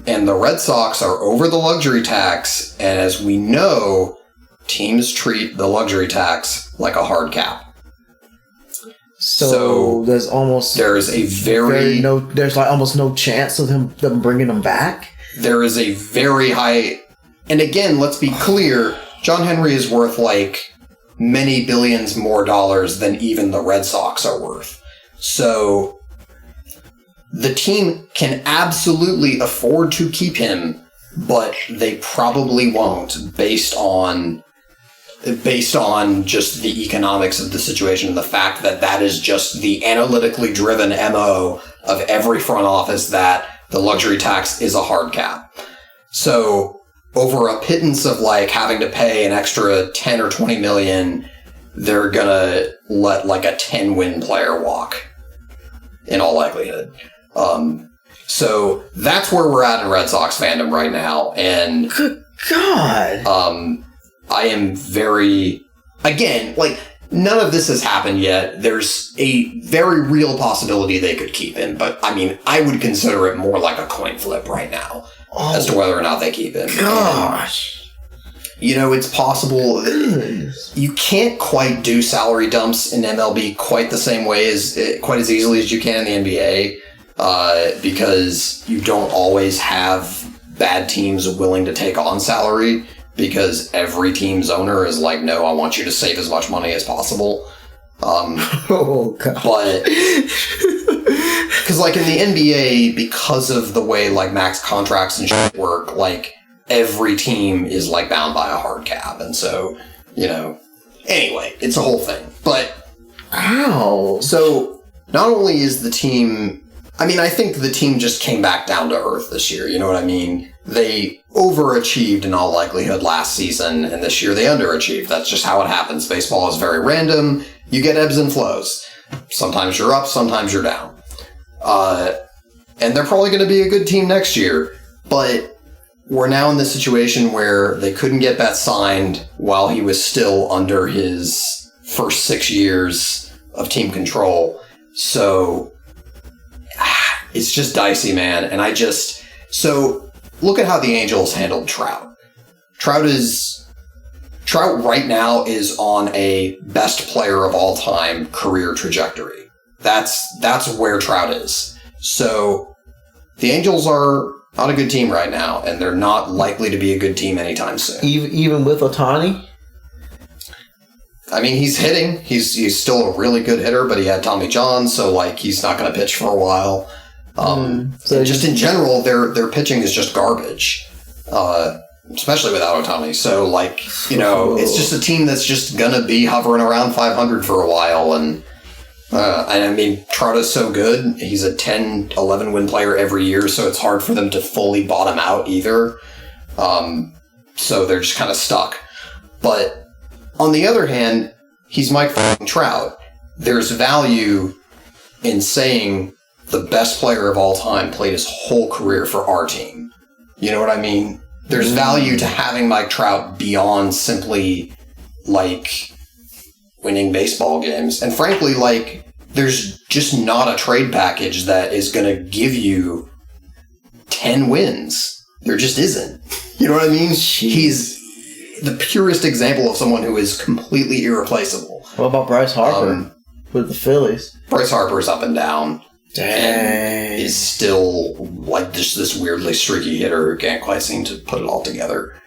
And the Red Sox are over the luxury tax, and as we know, teams treat the luxury tax like a hard cap. So there's almost there's like almost no chance of them bringing him back. There is a very high, and again, let's be clear, John Henry is worth like many billions more dollars than even the Red Sox are worth. So the team can absolutely afford to keep him, but they probably won't based on just the economics of the situation and the fact that is just the analytically driven MO of every front office, that the luxury tax is a hard cap. So over a pittance of like having to pay an extra 10 or 20 million, they're gonna let like a 10-win player walk in all likelihood. So that's where we're at in Red Sox fandom right now. And good God. I am again, like, none of this has happened yet. There's a very real possibility they could keep him, but, I mean, I would consider it more like a coin flip right now as to whether or not they keep him. Gosh. it's possible. You can't quite do salary dumps in MLB quite the same way quite as easily as you can in the NBA, because you don't always have bad teams willing to take on salary, because every team's owner is like, no, I want you to save as much money as possible. Oh, God. But, because, like, in the NBA, because of the way, like, max contracts and shit work, like, every team is, like, bound by a hard cap. And so, anyway, it's a whole thing. But, ow. So, not only is the team, I think the team just came back down to earth this year, you know what I mean? They overachieved in all likelihood last season, and this year they underachieved. That's just how it happens. Baseball is very random. You get ebbs and flows. Sometimes you're up, sometimes you're down. And they're probably going to be a good team next year, but we're now in the situation where they couldn't get Betts signed while he was still under his first 6 years of team control. So it's just dicey, man. And so look at how the Angels handled Trout. Trout right now is on a best player of all time career trajectory. That's where Trout is. So the Angels are not a good team right now, and they're not likely to be a good team anytime soon. Even with Ohtani? He's hitting. He's still a really good hitter, but he had Tommy John, so like he's not going to pitch for a while. So just in general, their pitching is just garbage, especially without Ohtani. So like it's just a team that's just gonna be hovering around 500 for a while, and Trout is so good. He's a 10, 11 win player every year, so it's hard for them to fully bottom out either. So they're just kind of stuck. But on the other hand, he's Mike Trout. There's value in saying the best player of all time played his whole career for our team. You know what I mean? There's value to having Mike Trout beyond simply, like, winning baseball games. And frankly, like, there's just not a trade package that is going to give you 10 wins. There just isn't. You know what I mean? He's the purest example of someone who is completely irreplaceable. What about Bryce Harper with the Phillies? Bryce Harper's up and down. Dang. And is still like just this weirdly streaky hitter who can't quite seem to put it all together.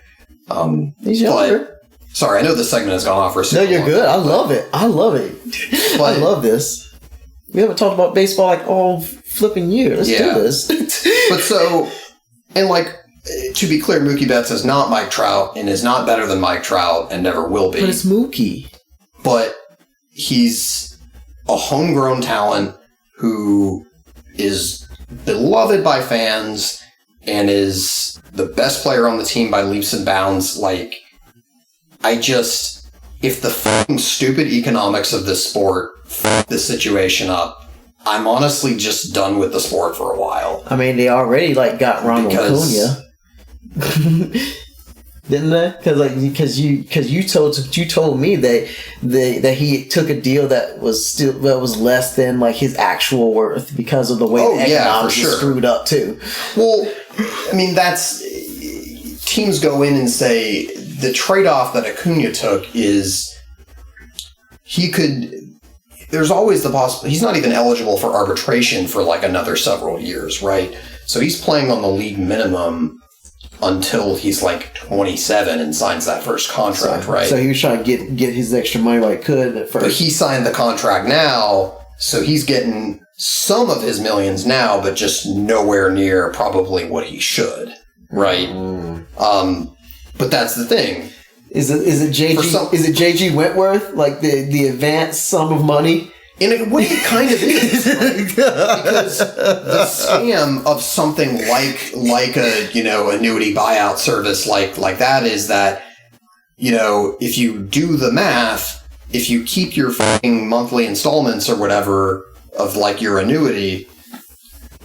He's younger. Sorry, I know this segment has gone off for a second. No, you're good. I love it. I love this. We haven't talked about baseball like all flipping year. Let's do this. But so, and like, to be clear, Mookie Betts is not Mike Trout and is not better than Mike Trout and never will be. But it's Mookie. But he's a homegrown talent who is beloved by fans and is the best player on the team by leaps and bounds. Like, if the fucking stupid economics of this sport fuck this situation up, I'm honestly just done with the sport for a while. They already got Ronald Acuna. Didn't they? Because you told me that he took a deal that was less than like his actual worth because of the way the economics is screwed up too. Well, that's teams go in and say the trade-off that Acuna took is there's always the possibility he's not even eligible for arbitration for like another several years, right? So he's playing on the league minimum until he's like 27 and signs that first contract, right? So he was trying to get his extra money while he could at first. But he signed the contract now, so he's getting some of his millions now, but just nowhere near probably what he should, right? But that's the thing. Is it JG Wentworth, like the advanced sum of money? In a way, it kind of is, right? Because the scam of something like a annuity buyout service like that is that if you do the math, if you keep your fucking monthly installments or whatever of like your annuity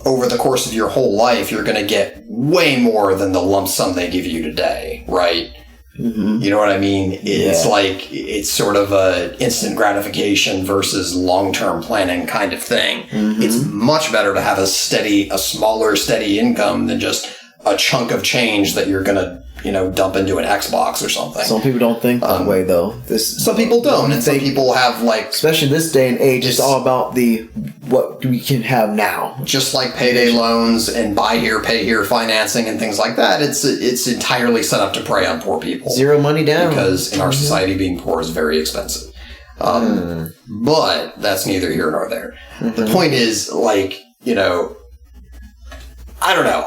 over the course of your whole life, you're going to get way more than the lump sum they give you today, right? Mm-hmm. You know what I mean? It's like, it's sort of a instant gratification versus long-term planning kind of thing. Mm-hmm. It's much better to have a smaller, steady income than just a chunk of change that you're gonna, dump into an Xbox or something. Some people don't think that way, though. Some people don't, and some people have, like... Especially this day and age, it's all about what we can have now. Just like payday loans and buy here, pay here financing and things like that, it's entirely set up to prey on poor people. Zero money down. Because in our society, being poor is very expensive. But that's neither here nor there. The point is, like, I don't know.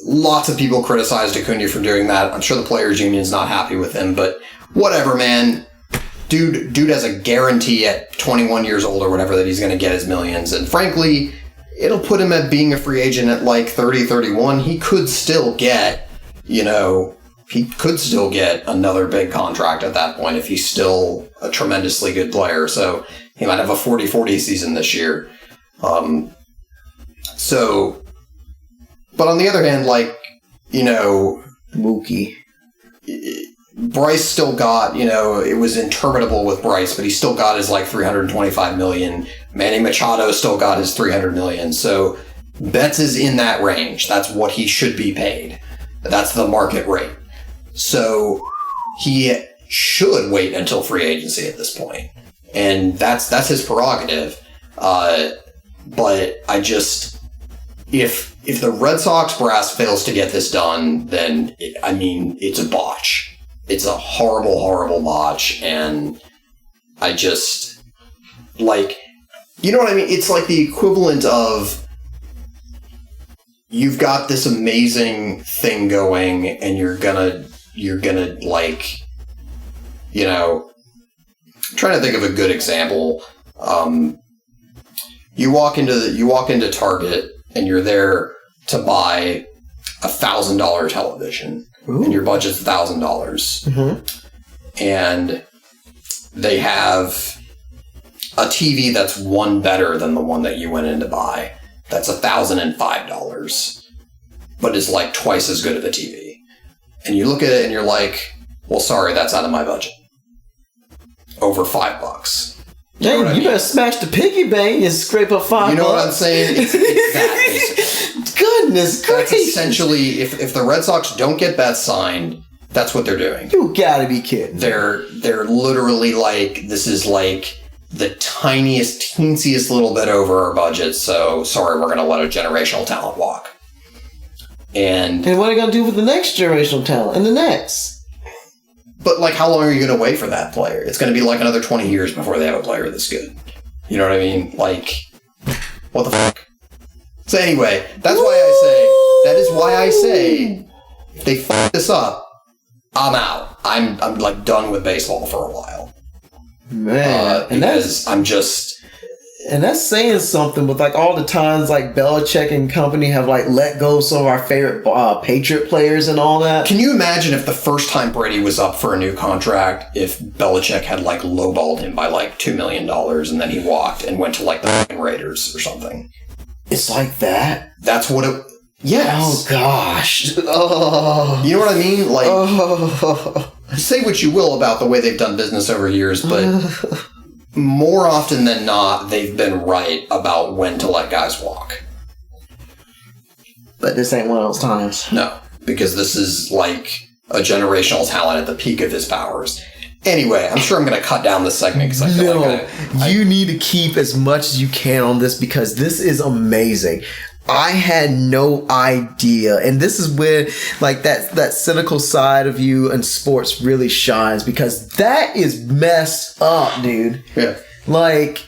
Lots of people criticized Acuna for doing that. I'm sure the Players Union's not happy with him, but whatever, man. Dude has a guarantee at 21 years old or whatever that he's going to get his millions. And frankly, it'll put him at being a free agent at like 30, 31. He could still get, another big contract at that point if he's still a tremendously good player. So he might have a 40-40 season this year. But on the other hand, like, Mookie. Bryce still got, it was interminable with Bryce, but he still got his, like, $325 million. Manny Machado still got his $300 million. So Betts is in that range. That's what he should be paid. That's the market rate. So he should wait until free agency at this point. And that's his prerogative. But I just... If the Red Sox brass fails to get this done, then, it's a botch. It's a horrible, horrible botch, and I just, like, you know what I mean? It's like the equivalent of you've got this amazing thing going, and you're gonna, like, I'm trying to think of a good example. You walk into Target, and you're there to buy $1,000 television. Ooh. And your budget's $1,000. Mm-hmm. And they have a TV that's one better than the one that you went in to buy. That's $1,005, but is like twice as good of a TV. And you look at it and you're like, well, sorry, that's out of my budget. Over $5. You better smash the piggy bank and scrape up $5. You know what I'm saying? It's that, basically. Goodness gracious. That's essentially, if the Red Sox don't get Betts signed, that's what they're doing. You gotta be kidding. They're literally like, this is like the tiniest, teensiest little bit over our budget, so sorry, we're going to let a generational talent walk. And what are they going to do with the next generational talent and the next? But, like, how long are you going to wait for that player? It's going to be, like, another 20 years before they have a player this good. You know what I mean? Like, what the fuck? So anyway, that is why I say, if they fuck this up, I'm out. I'm like, done with baseball for a while. Man. And that's saying something with, like, all the times, like, Belichick and company have, like, let go of some of our favorite Patriot players and all that. Can you imagine if the first time Brady was up for a new contract, if Belichick had, like, lowballed him by, like, $2 million and then he walked and went to, like, the fucking Raiders or something? It's like that? That's what it... Yes. Oh, gosh. Oh. You know what I mean? Like, say what you will about the way they've done business over years, but... More often than not, they've been right about when to let guys walk. But this ain't one of those times. No, because this is like a generational talent at the peak of his powers. Anyway, I'm sure I'm going to cut down this segment because I feel like you need to keep as much as you can on this because this is amazing. I had no idea. And this is where like that cynical side of you and sports really shines because that is messed up, dude. Yeah. Like,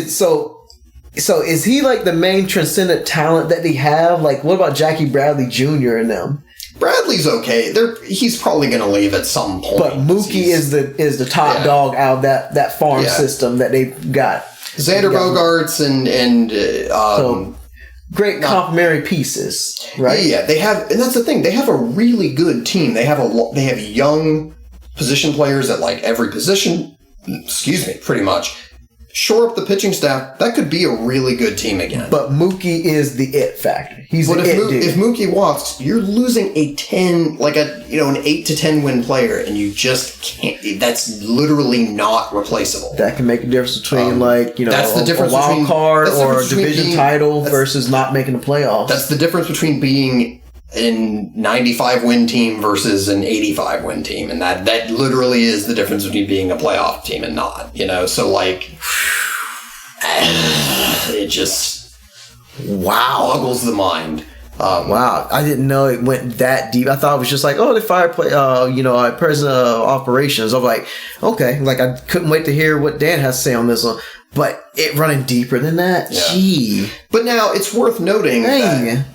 so is he like the main transcendent talent that they have? Like, what about Jackie Bradley Jr. and them? Bradley's okay. He's probably going to leave at some point. But Mookie is the top dog out of that farm system that they've got. Xander Bogaerts and great complementary pieces, right? Yeah, they have, and that's the thing. They have a really good team. They have young position players at like every position. Pretty much. Shore up the pitching staff. That could be a really good team again. But Mookie is the it factor. He's the it dude. If Mookie walks, you're losing an 8 to 10 win player, and you just can't. That's literally not replaceable. That can make a difference between that's the difference a wild card or a division title versus not making the playoffs. That's the difference between being in 95 win team versus an 85 win team, and that literally is the difference between being a playoff team and not, so like it just boggles the mind. Wow, I didn't know it went that deep. I thought it was just like, they fired president of operations. I'm like, okay, like I couldn't wait to hear what Dan has to say on this one. But it running deeper than that, gee. But now it's worth noting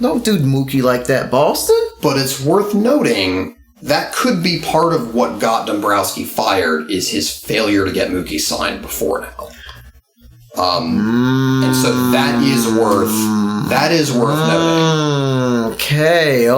don't do Mookie like that, Boston. But it's worth noting that could be part of what got Dombrowski fired is his failure to get Mookie signed before now. And so that is worth noting.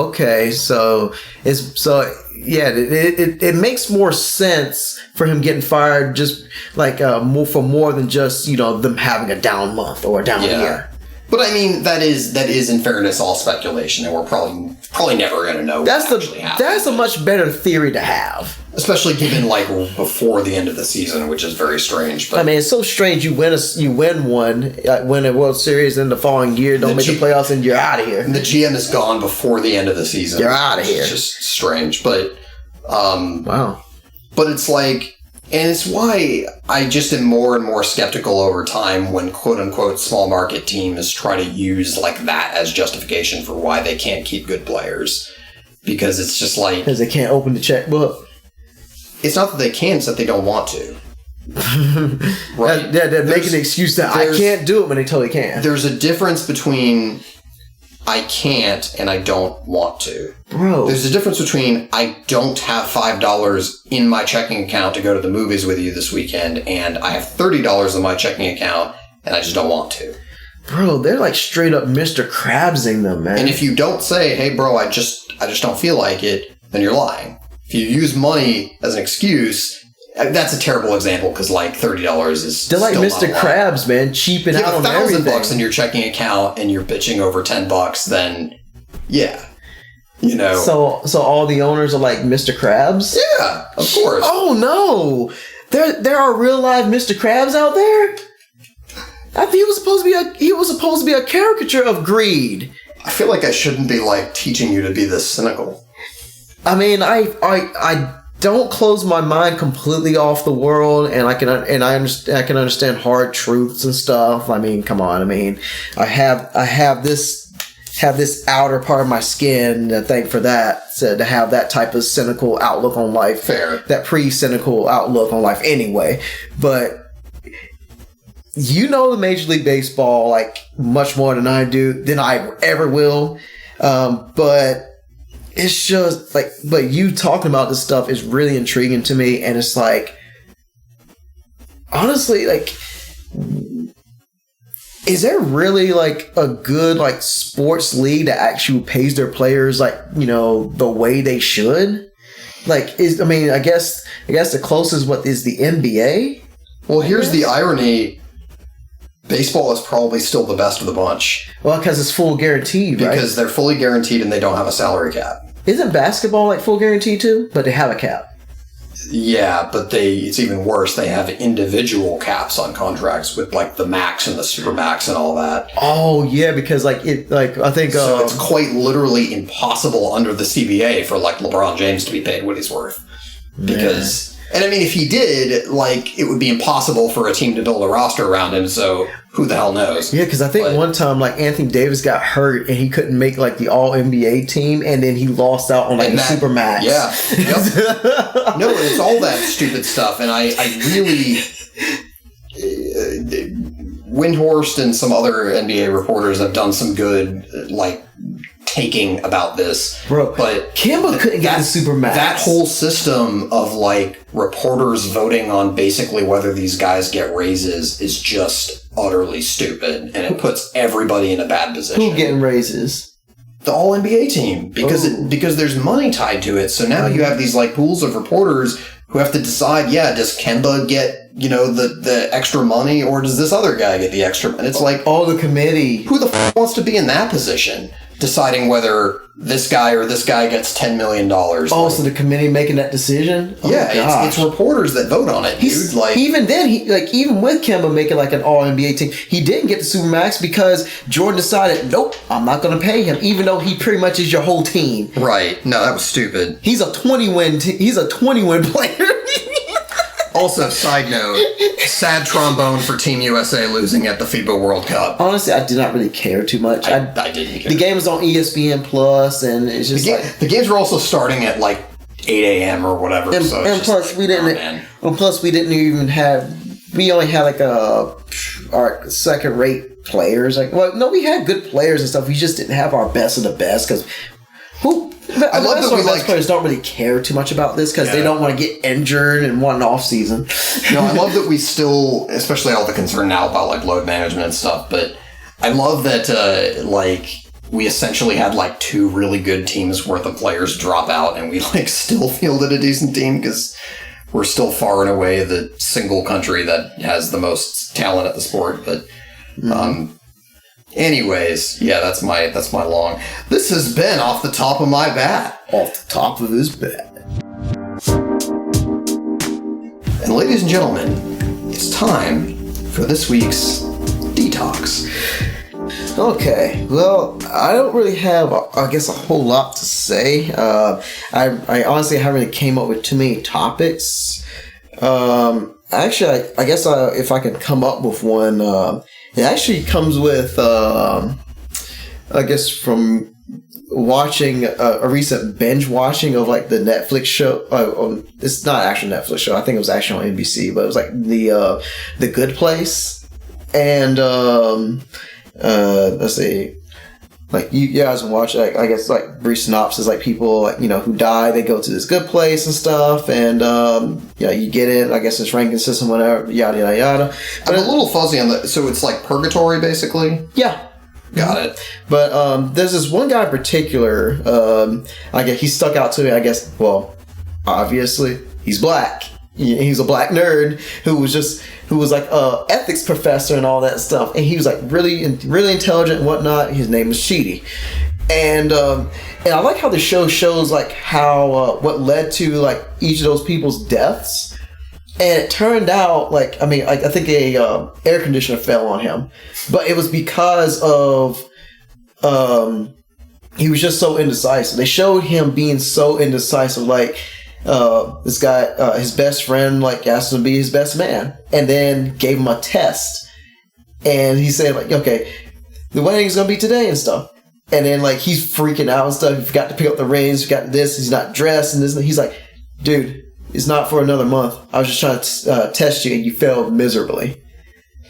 Okay. So it makes more sense for him getting fired just like more than just them having a down month or a down year. But I mean that is in fairness all speculation, and we're probably never going to know. That's a much better theory to have. Especially given like before the end of the season, which is very strange. But I mean, it's so strange. You win a World Series, and the following year don't make the playoffs, and you're out of here. The GM is gone before the end of the season. You're out of here. It's just strange, but wow. But it's like, and it's why I just am more and more skeptical over time when quote unquote small market teams try to use like that as justification for why they can't keep good players, because it's just like because they can't open the checkbook. It's not that they can't, it's that they don't want to. Right? They're making an excuse that I can't do it when they totally can. There's a difference between I can't and I don't want to. Bro. There's a difference between I don't have $5 in my checking account to go to the movies with you this weekend, and I have $30 in my checking account and I just don't want to. Bro, they're like straight up Mr. Krabsing them, man. And if you don't say, hey bro, I just don't feel like it, then you're lying. If you use money as an excuse, that's a terrible example because like $30 is they're like Mr. Krabs, man, cheaping out on everything. If you have $1,000 in your checking account and you're pitching over $10, then So all the owners are like Mr. Krabs? Yeah, of course. Oh no, there are real live Mr. Krabs out there. I think he was supposed to be a caricature of greed. I feel like I shouldn't be like teaching you to be this cynical. I mean, I don't close my mind completely off the world, and I can understand hard truths and stuff. I mean, come on. I mean, I have this outer part of my skin to thank for that, to have that type of cynical outlook on life. Fair. That pre-cynical outlook on life anyway. But the Major League Baseball like much more than I do, than I ever will. But it's just like, but you talking about this stuff is really intriguing to me, and it's like, honestly, like, is there really like a good like sports league that actually pays their players like the way they should? Like, I guess the closest is the NBA. Well, here's the irony. Baseball is probably still the best of the bunch. Well, because it's full guaranteed, right? Because they're fully guaranteed and they don't have a salary cap. Isn't basketball like full guaranteed too? But they have a cap. Yeah, but it's even worse. They have individual caps on contracts with like the max and the super max and all that. Oh yeah, because I think so. It's quite literally impossible under the CBA for like LeBron James to be paid what he's worth. Because. And I mean, if he did, like, it would be impossible for a team to build a roster around him, so who the hell knows? Yeah, because I think one time, like, Anthony Davis got hurt and he couldn't make, like, the All-NBA team, and then he lost out on, like, the Supermax. Yeah. Yep. No, it's all that stupid stuff, and I really... Windhorst and some other NBA reporters have done some good, like... taking about this, bro. But Kemba couldn't get the Supermax. That whole system of like reporters voting on basically whether these guys get raises is just utterly stupid, and it puts everybody in a bad position. Who getting raises? The All NBA team, because there's money tied to it. So now you have these like pools of reporters who have to decide. Yeah, does Kemba get the extra money, or does this other guy get the extra? And it's like, the committee. Who the f wants to be in that position? deciding whether this guy or this guy gets $10 million. Oh, so the committee making that decision? Oh, yeah, it's reporters that vote on it, dude. Like, even then, even with Kemba making like an All-NBA team, he didn't get the Supermax because Jordan decided, nope, I'm not going to pay him, even though he pretty much is your whole team. Right. No, that was stupid. He's a 20-win player. Also, side note, sad trombone for Team USA losing at the FIBA World Cup. Honestly, I did not really care too much. I didn't care. The game was on ESPN Plus, and it's just the games were also starting at like 8 a.m. or whatever. And plus, we didn't even have. We only had like our second-rate players. Like, well, no, we had good players and stuff. We just didn't have our best of the best because I love that best players don't really care too much about this because they don't want to get injured and want an off season. No, I love that we still, especially all the concern now about like load management and stuff. But I love that we essentially had like 2 really good teams worth of players drop out, and we like still fielded a decent team because we're still far and away the single country that has the most talent at the sport. But anyways, yeah, that's my long. This has been Off the Top of My Bat. Off the top of his bat. And ladies and gentlemen, it's time for this week's Detox. Okay, well, I don't really have, I guess, a whole lot to say. I honestly haven't really came up with too many topics. Actually, I guess if I can come up with one, it actually comes with, I guess, from watching a recent binge watching of like the Netflix show. It's not actually a Netflix show. I think it was actually on NBC, but it was like the Good Place. And let's see, like you guys can watch. Like, I guess like brief synopsis, like people like who die, they go to this good place and stuff, and you get it. I guess it's ranking system, whatever, yada yada yada. But I'm a little fuzzy on that. So it's like purgatory, basically. Yeah. Got it. But there's this one guy in particular. I guess he stuck out to me. I guess. Well, obviously he's black. He's a black nerd who was like a ethics professor and all that stuff. And he was like really intelligent and whatnot. His name was Sheedy. And I like how the show shows like how what led to like each of those people's deaths. And it turned out, like, I mean, I think a air conditioner fell on him, but it was because of he was just so indecisive. They showed him being so indecisive, like this guy, his best friend, like asked him to be his best man, and then gave him a test, and he said like, okay, the wedding is gonna be today and stuff, and then like he's freaking out and stuff. He forgot to pick up the rings, forgot this. He's not dressed and this. And he's like, dude. It's not for another month. I was just trying to test you, and you failed miserably.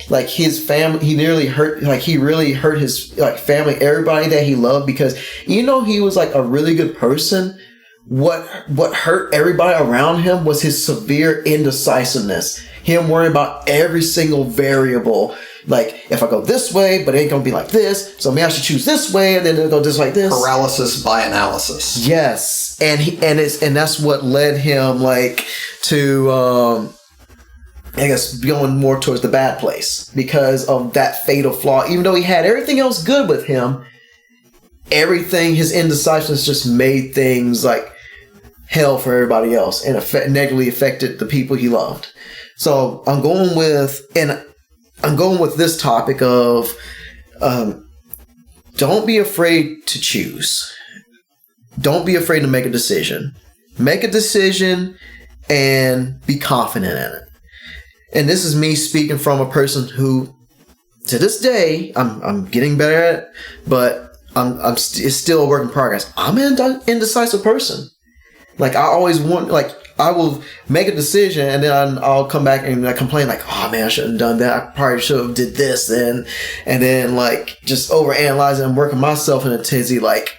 Like his family, he nearly hurt. Like he really hurt his like family, everybody that he loved, because he was like a really good person. What hurt everybody around him was his severe indecisiveness. Him worrying about every single variable. Like, if I go this way, but it ain't gonna be like this, so maybe I should choose this way, and then it'll go just like this. Paralysis by analysis. Yes, and that's what led him like to, I guess, going more towards the bad place because of that fatal flaw. Even though he had everything else good with him, his indecisiveness just made things like hell for everybody else, and negatively affected the people he loved. So I'm going with this topic of don't be afraid to choose. Don't be afraid to make a decision. Make a decision and be confident in it. And this is me speaking from a person who, to this day, I'm getting better at it, but it's still a work in progress. I'm an indecisive person. Like, I always want, like, I will make a decision and then I'll come back and I complain like, oh man, I shouldn't have done that. I probably should have did this then. And then like just overanalyzing and working myself in a tizzy like,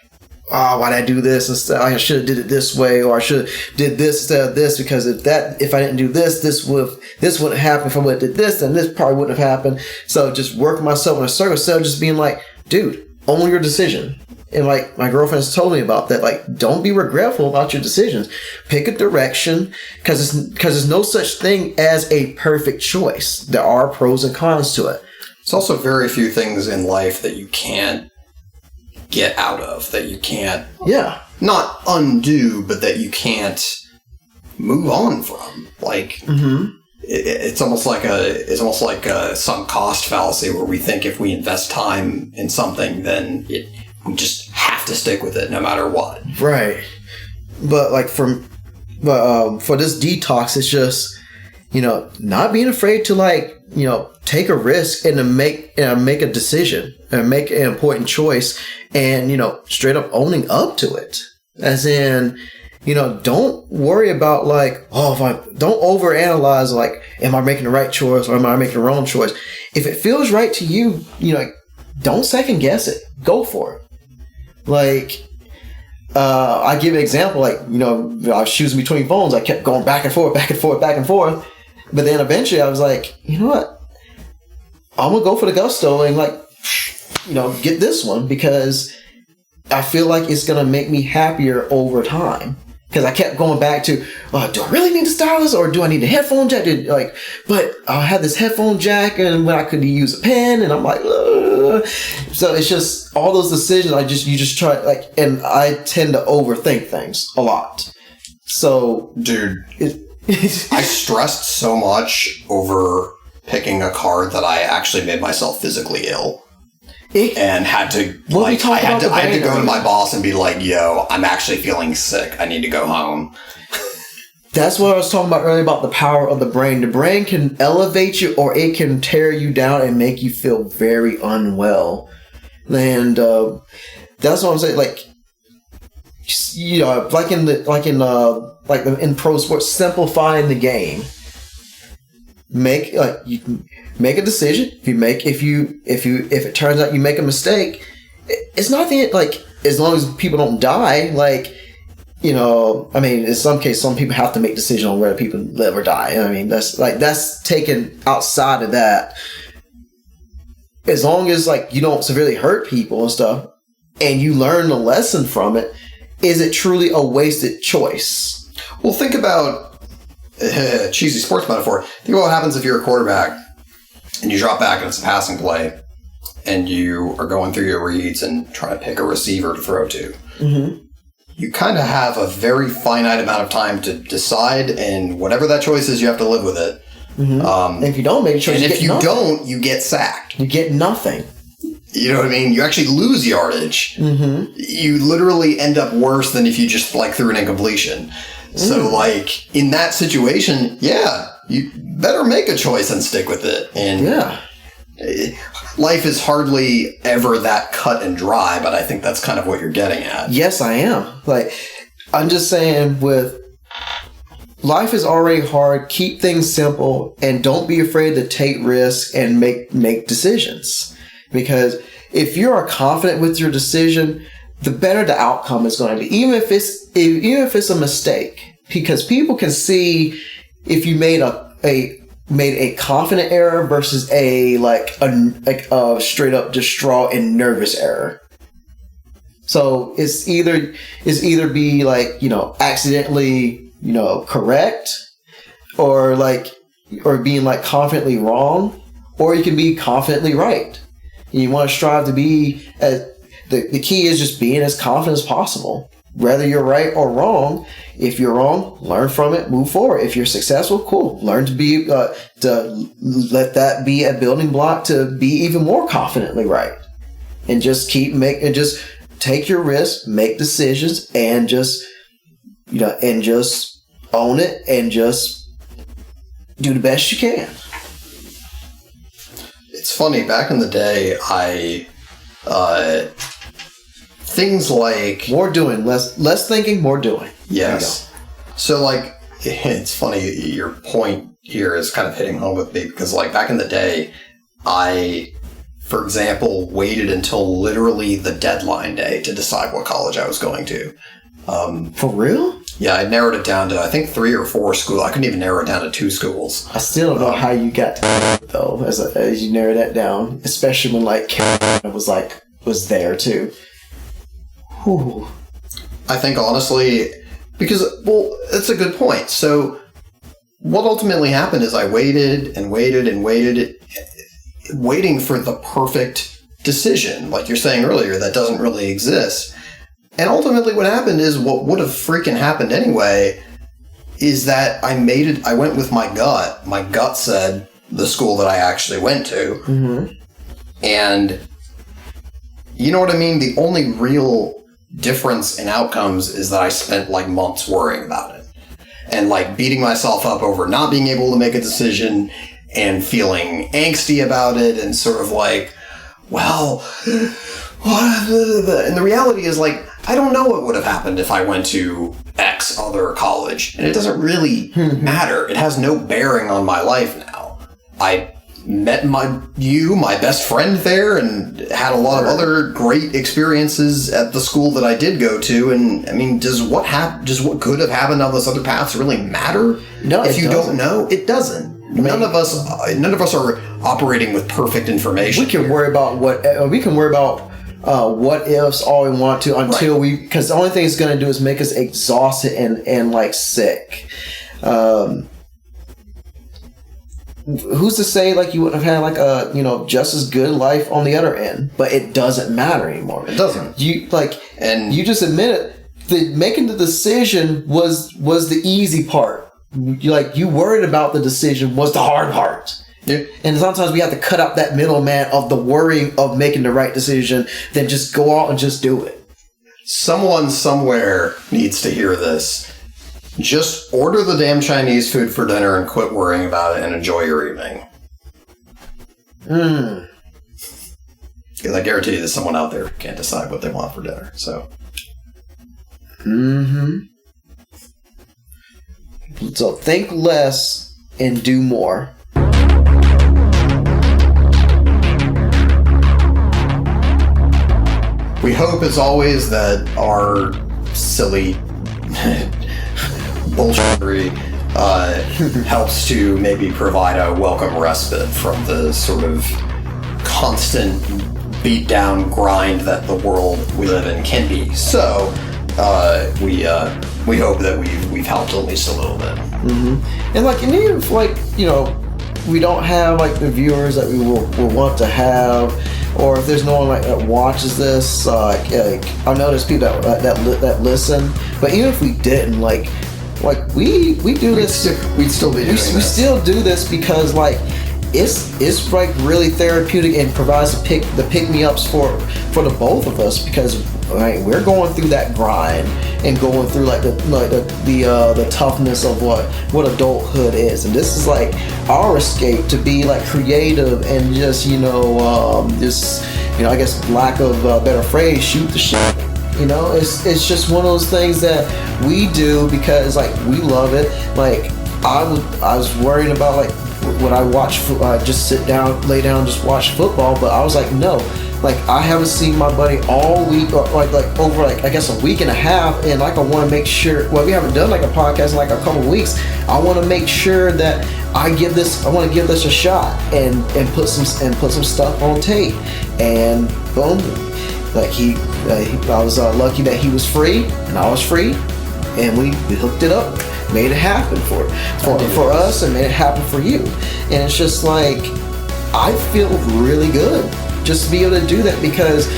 oh, why'd I do this instead? I should have did it this way, or I should have did this instead of this, because if I didn't do this wouldn't happen. If I would have did this, then this probably wouldn't have happened. So just working myself in a circle instead of just being like, dude, own your decision. And like my girlfriend has told me about that, like, don't be regretful about your decisions. Pick a direction, because there's no such thing as a perfect choice. There are pros and cons to it. It's also very few things in life that you can't get out of, that you can't not undo, but that you can't move on from. Like it's almost like a sunk cost fallacy, where we think if we invest time in something, then we just have to stick with it no matter what. Right. But like for this detox, it's just, not being afraid to take a risk and to make a decision and make an important choice, and straight up owning up to it. As in, don't worry about don't overanalyze am I making the right choice or am I making the wrong choice? If it feels right to you, don't second guess it. Go for it. I give an example, I was choosing between phones. I kept going back and forth. But then eventually I was like, you know what? I'm going to go for the gusto and get this one, because I feel like it's going to make me happier over time. Because I kept going back to, do I really need the stylus, or do I need a headphone jack? But I had this headphone jack, and when I could use a pen, and I'm like, ugh. So it's just all those decisions. You just try, and I tend to overthink things a lot. So, dude, I stressed so much over picking a card that I actually made myself physically ill. And had to I had to go to my boss and be like, yo, I'm actually feeling sick. I need to go home. That's what I was talking about earlier about the power of the brain. The brain can elevate you, or it can tear you down and make you feel very unwell. And that's what I'm saying. In pro sports, simplifying the game. You can make a decision. If it turns out you make a mistake, it's not as long as people don't die. In some cases, some people have to make decisions on whether people live or die. I mean, that's taken outside of that. As long as you don't severely hurt people and stuff, and you learn the lesson from it, is it truly a wasted choice? Well, think about cheesy sports metaphor. Think about what happens if you're a quarterback and you drop back and it's a passing play, and you are going through your reads and trying to pick a receiver to throw to. Mm-hmm. You kind of have a very finite amount of time to decide, and whatever that choice is, you have to live with it. Mm-hmm. And if you don't make a choice, you get sacked. You get nothing. You know what I mean? You actually lose yardage. Mm-hmm. You literally end up worse than if you just threw an incompletion. So, in that situation, you better make a choice and stick with it. And life is hardly ever that cut and dry, but I think that's kind of what you're getting at. Yes, I am. I'm just saying, with life is already hard. Keep things simple, and don't be afraid to take risks and make decisions. Because if you are confident with your decision, the better the outcome is going to be, even if it's a mistake. Because people can see if you made a confident error versus a straight up distraught and nervous error. So it's either be accidentally correct, or being confidently wrong, or you can be confidently right. You want to strive to be the key is just being as confident as possible. Whether you're right or wrong, if you're wrong, learn from it, move forward. If you're successful, cool. Learn to be to let that be a building block to be even more confidently right, and just just take your risks, make decisions, and just own it, and just do the best you can. It's funny. Back in the day, things like more doing, less thinking, more doing. Yes. So it's funny, your point here is kind of hitting home with me, because back in the day, I, for example, waited until literally the deadline day to decide what college I was going to. For real? Yeah, I narrowed it down to, I think, 3 or 4 schools. I couldn't even narrow it down to 2 schools. I still don't know how you got to that, though, as you narrow that down, especially when Carolina was there too. Whew. I think, honestly, because, it's a good point. So what ultimately happened is I waited and waited and waited, waiting for the perfect decision, like you're saying earlier, that doesn't really exist. And ultimately what happened is what would have freaking happened anyway is that I went with my gut. My gut said the school that I actually went to. Mm-hmm. And you know what I mean? The only real difference in outcomes is that I spent like months worrying about it. And like beating myself up over not being able to make a decision and feeling angsty about it and sort of like, well, what? And the reality is like, I don't know what would have happened if I went to X other college. And it doesn't really matter. It has no bearing on my life now. I met my best friend there and had a lot of other great experiences at the school that I did go to. And I mean, does what could have happened on those other paths really matter? No, if you don't know, it doesn't. None of us are operating with perfect information. We can worry about what ifs all we want to until because the only thing it's going to do is make us exhausted and like sick. Who's to say like you wouldn't have had like a just as good life on the other end, but it doesn't matter anymore. It doesn't. You just admitted that making the decision was the easy part. You worried about the decision was the hard part. Yeah. And sometimes we have to cut out that middleman of the worrying of making the right decision, then just go out and just do it. Someone somewhere needs to hear this. Just order the damn Chinese food for dinner and quit worrying about it and enjoy your evening. Because I guarantee you there's someone out there who can't decide what they want for dinner. So. So think less and do more. We hope, as always, that our silly bullshittery helps to maybe provide a welcome respite from the sort of constant beat-down grind that the world we live in can be. So, we hope that we've helped at least a little bit. Mm-hmm. And even if we don't have like the viewers that we will want to have, or if there's no one that watches this, I know there's people that listen. But even if we didn't, we do this. We'd still be doing this. We still do this because it's like really therapeutic and provides the pick me ups for the both of us, because we're going through that grind and going through the toughness of what adulthood is, and this is like our escape to be like creative and just I guess lack of a better phrase, shoot the shit. It's just one of those things that we do because we love it. I was worried about when I watch, just lay down, just watch football. But I was like, no, I haven't seen my buddy all week, or over I guess a week and a half, and I want to make sure. Well, we haven't done a podcast in a couple of weeks. I want to make sure that I want to give this a shot and put some stuff on tape. And boom, I was lucky that he was free and I was free, and we hooked it up. Made it happen for us, and made it happen for you. And it's just I feel really good just to be able to do that, because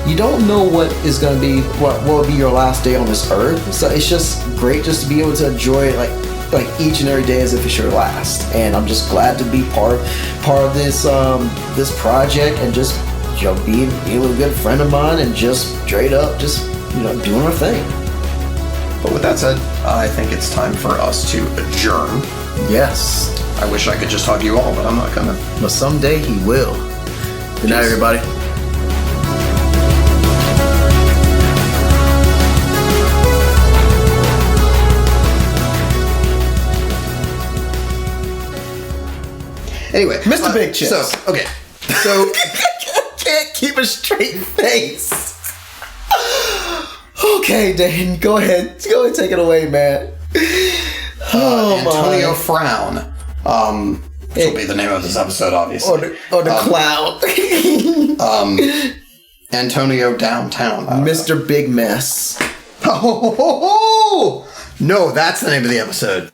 you don't know what is going to be, what will be your last day on this earth. So it's just great just to be able to enjoy it like each and every day as if it's your last. And I'm just glad to be part of this this project, and just being with a good friend of mine, and just straight up just doing our thing. But with that said, I think it's time for us to adjourn. Yes. I wish I could just hug you all, but I'm not coming. But someday he will. Good night, everybody. Anyway, Mr. Big Chips. So can't keep a straight face. Okay, Dan, go ahead. Take it away, man. Antonio Frown. Which will be the name of this episode, obviously. Or the clown. Antonio Downtown. Mr. Big Mess. Oh, no, that's the name of the episode.